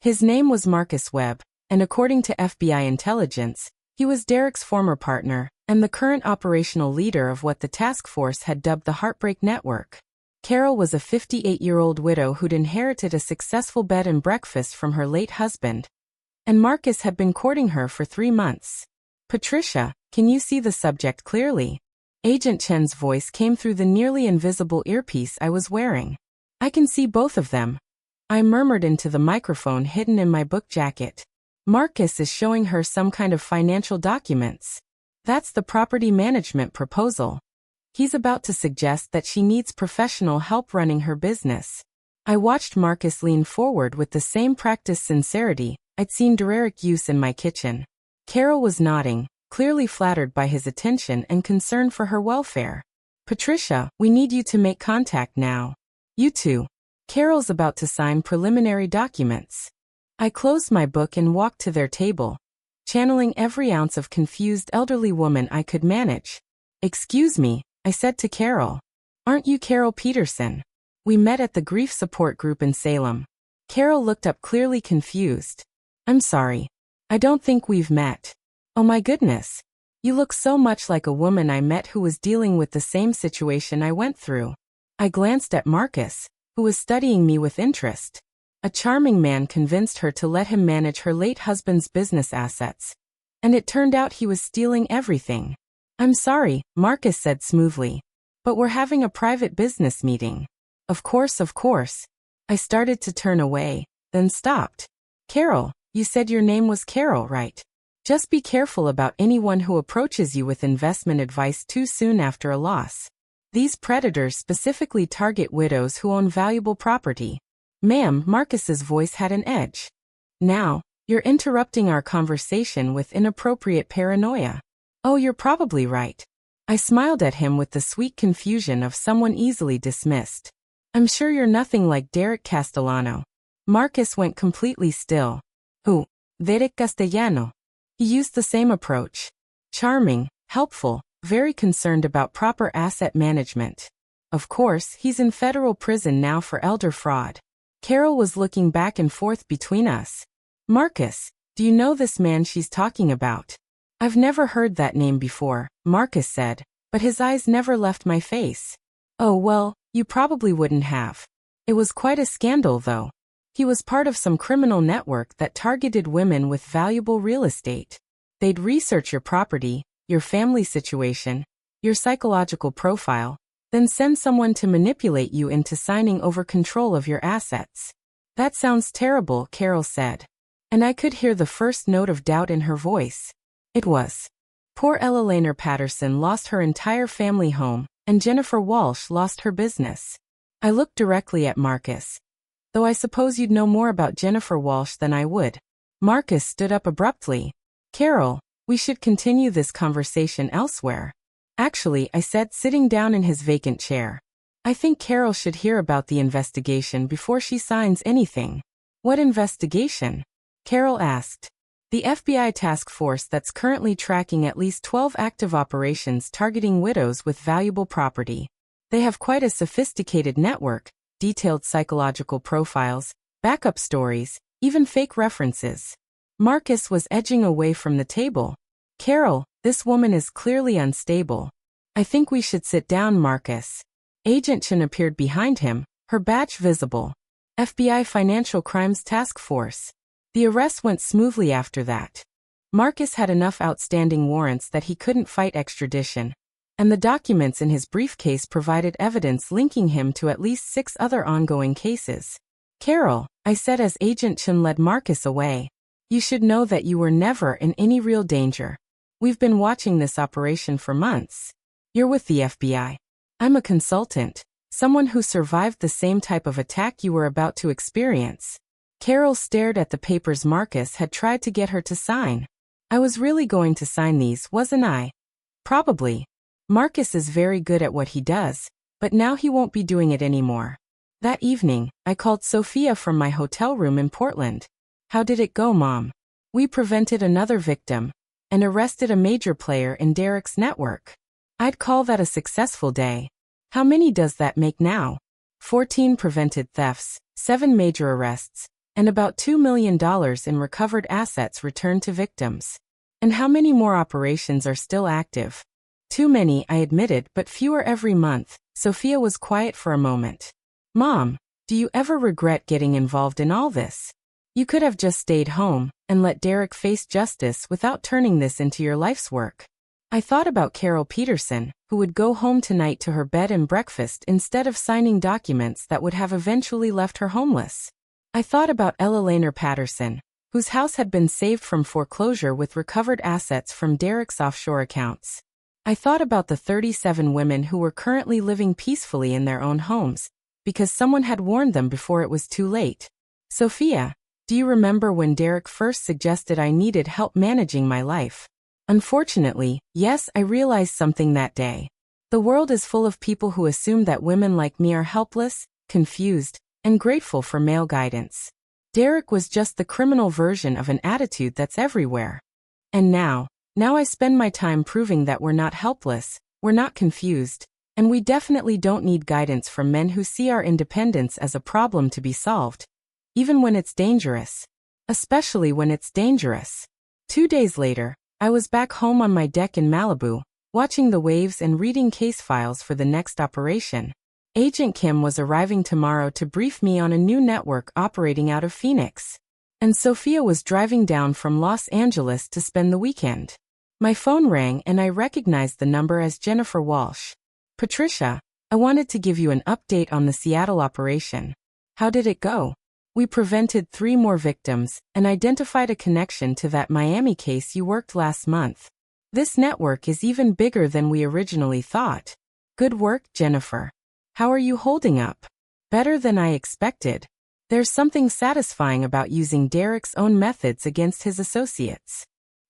His name was Marcus Webb, and according to FBI intelligence, he was Derek's former partner and the current operational leader of what the task force had dubbed the Heartbreak Network. Carol was a 58-year-old widow who'd inherited a successful bed and breakfast from her late husband, and Marcus had been courting her for 3 months. "Patricia, can you see the subject clearly?" Agent Chen's voice came through the nearly invisible earpiece I was wearing. "I can see both of them," I murmured into the microphone hidden in my book jacket. "Marcus is showing her some kind of financial documents. That's the property management proposal. He's about to suggest that she needs professional help running her business." I watched Marcus lean forward with the same practiced sincerity I'd seen Derek use in my kitchen. Carol was nodding, clearly flattered by his attention and concern for her welfare. "Patricia, we need you to make contact now. You two. Carol's about to sign preliminary documents." I closed my book and walked to their table, channeling every ounce of confused elderly woman I could manage. "Excuse me," I said to Carol. "Aren't you Carol Peterson? We met at the grief support group in Salem." Carol looked up clearly confused. "I'm sorry. I don't think we've met." "Oh my goodness. You look so much like a woman I met who was dealing with the same situation I went through." I glanced at Marcus, who was studying me with interest. A charming man convinced her to let him manage her late husband's business assets, and it turned out he was stealing everything. "I'm sorry," Marcus said smoothly, "but we're having a private business meeting." Of course. I started to turn away, then stopped. "Carol, you said your name was Carol, right? Just be careful about anyone who approaches you with investment advice too soon after a loss. These predators specifically target widows who own valuable property." "Ma'am," Marcus's voice had an edge. "Now, you're interrupting our conversation with inappropriate paranoia." "Oh, you're probably right." I smiled at him with the sweet confusion of someone easily dismissed. "I'm sure you're nothing like Derek Castellano." Marcus went completely still. "Who? Derek Castellano?" He used the same approach. Charming, helpful, very concerned about proper asset management. Of course, he's in federal prison now for elder fraud. Carol was looking back and forth between us. "Marcus, do you know this man she's talking about?" "I've never heard that name before," Marcus said, but his eyes never left my face. "Oh well, you probably wouldn't have. It was quite a scandal though. He was part of some criminal network that targeted women with valuable real estate. They'd research your property, your family situation, your psychological profile, then send someone to manipulate you into signing over control of your assets." "That sounds terrible," Carol said. And I could hear the first note of doubt in her voice. It was. Poor Ella Laner Patterson lost her entire family home, and Jennifer Walsh lost her business. I looked directly at Marcus. "Though I suppose you'd know more about Jennifer Walsh than I would." Marcus stood up abruptly. "Carol, we should continue this conversation elsewhere." "Actually," I said, sitting down in his vacant chair. "I think Carol should hear about the investigation before she signs anything." "What investigation?" Carol asked. "The FBI task force that's currently tracking at least 12 active operations targeting widows with valuable property. They have quite a sophisticated network, detailed psychological profiles, backup stories, even fake references." Marcus was edging away from the table. "Carol, this woman is clearly unstable. I think we should sit down, Marcus." Agent Chen appeared behind him, her badge visible. FBI Financial Crimes Task Force. The arrest went smoothly after that. Marcus had enough outstanding warrants that he couldn't fight extradition, and the documents in his briefcase provided evidence linking him to at least 6 other ongoing cases. "Carol," I said as Agent Chen led Marcus away, "you should know that you were never in any real danger. We've been watching this operation for months. You're with the FBI. I'm a consultant, someone who survived the same type of attack you were about to experience." Carol stared at the papers Marcus had tried to get her to sign. "I was really going to sign these, wasn't I?" "Probably. Marcus is very good at what he does, but now he won't be doing it anymore." That evening, I called Sophia from my hotel room in Portland. "How did it go, Mom?" "We prevented another victim and arrested a major player in Derek's network." I'd call that a successful day. How many does that make now? 14 prevented thefts, 7 major arrests, and about $2 million in recovered assets returned to victims. And how many more operations are still active? Too many, I admitted, but fewer every month. Sophia was quiet for a moment. Mom, do you ever regret getting involved in all this? You could have just stayed home and let Derek face justice without turning this into your life's work. I thought about Carol Peterson, who would go home tonight to her bed and breakfast instead of signing documents that would have eventually left her homeless. I thought about Ella Laner Patterson, whose house had been saved from foreclosure with recovered assets from Derek's offshore accounts. I thought about the 37 women who were currently living peacefully in their own homes, because someone had warned them before it was too late. Sophia, do you remember when Derek first suggested I needed help managing my life? Unfortunately, yes, I realized something that day. The world is full of people who assume that women like me are helpless, confused, and grateful for male guidance. Derek was just the criminal version of an attitude that's everywhere. And now I spend my time proving that we're not helpless, we're not confused, and we definitely don't need guidance from men who see our independence as a problem to be solved. Even when it's dangerous. Especially when it's dangerous. 2 days later, I was back home on my deck in Malibu, watching the waves and reading case files for the next operation. Agent Kim was arriving tomorrow to brief me on a new network operating out of Phoenix. And Sophia was driving down from Los Angeles to spend the weekend. My phone rang and I recognized the number as Jennifer Walsh. Patricia, I wanted to give you an update on the Seattle operation. How did it go? We prevented 3 more victims and identified a connection to that Miami case you worked last month. This network is even bigger than we originally thought. Good work, Jennifer. How are you holding up? Better than I expected. There's something satisfying about using Derek's own methods against his associates.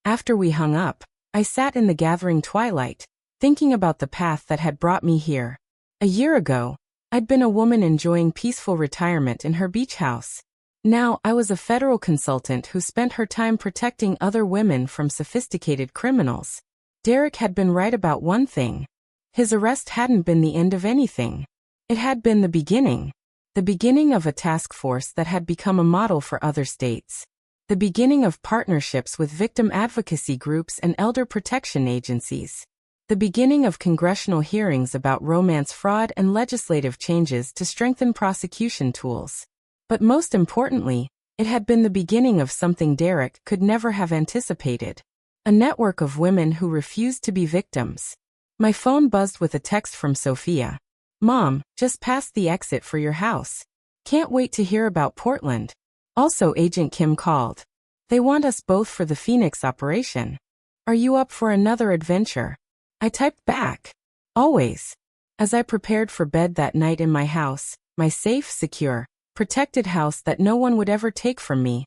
After we hung up, I sat in the gathering twilight, thinking about the path that had brought me here. A year ago, I'd been a woman enjoying peaceful retirement in her beach house. Now I was a federal consultant who spent her time protecting other women from sophisticated criminals. Derek had been right about one thing. His arrest hadn't been the end of anything. It had been the beginning. The beginning of a task force that had become a model for other states. The beginning of partnerships with victim advocacy groups and elder protection agencies. The beginning of congressional hearings about romance fraud and legislative changes to strengthen prosecution tools. But most importantly, it had been the beginning of something Derek could never have anticipated. A network of women who refused to be victims. My phone buzzed with a text from Sophia. Mom, just passed the exit for your house. Can't wait to hear about Portland. Also, Agent Kim called. They want us both for the Phoenix operation. Are you up for another adventure? I typed back. Always. As I prepared for bed that night in my house, my safe, secure, protected house that no one would ever take from me,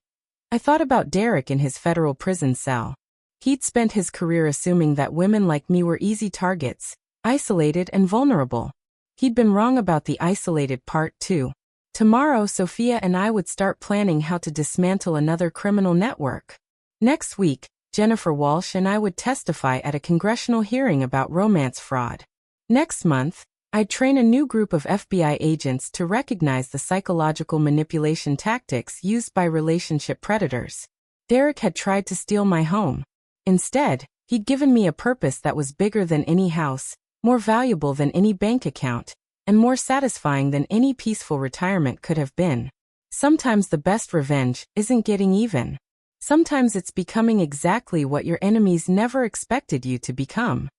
I thought about Derek in his federal prison cell. He'd spent his career assuming that women like me were easy targets, isolated and vulnerable. He'd been wrong about the isolated part too. Tomorrow, Sophia and I would start planning how to dismantle another criminal network. Next week, Jennifer Walsh and I would testify at a congressional hearing about romance fraud. Next month, I'd train a new group of FBI agents to recognize the psychological manipulation tactics used by relationship predators. Derek had tried to steal my home. Instead, he'd given me a purpose that was bigger than any house, more valuable than any bank account, and more satisfying than any peaceful retirement could have been. Sometimes the best revenge isn't getting even. Sometimes it's becoming exactly what your enemies never expected you to become.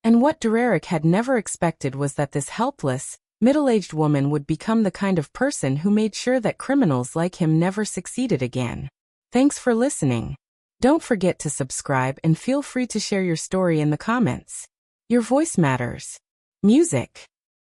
And what Derek had never expected was that this helpless, middle-aged woman would become the kind of person who made sure that criminals like him never succeeded again. Thanks for listening. Don't forget to subscribe and feel free to share your story in the comments. Your voice matters. Music.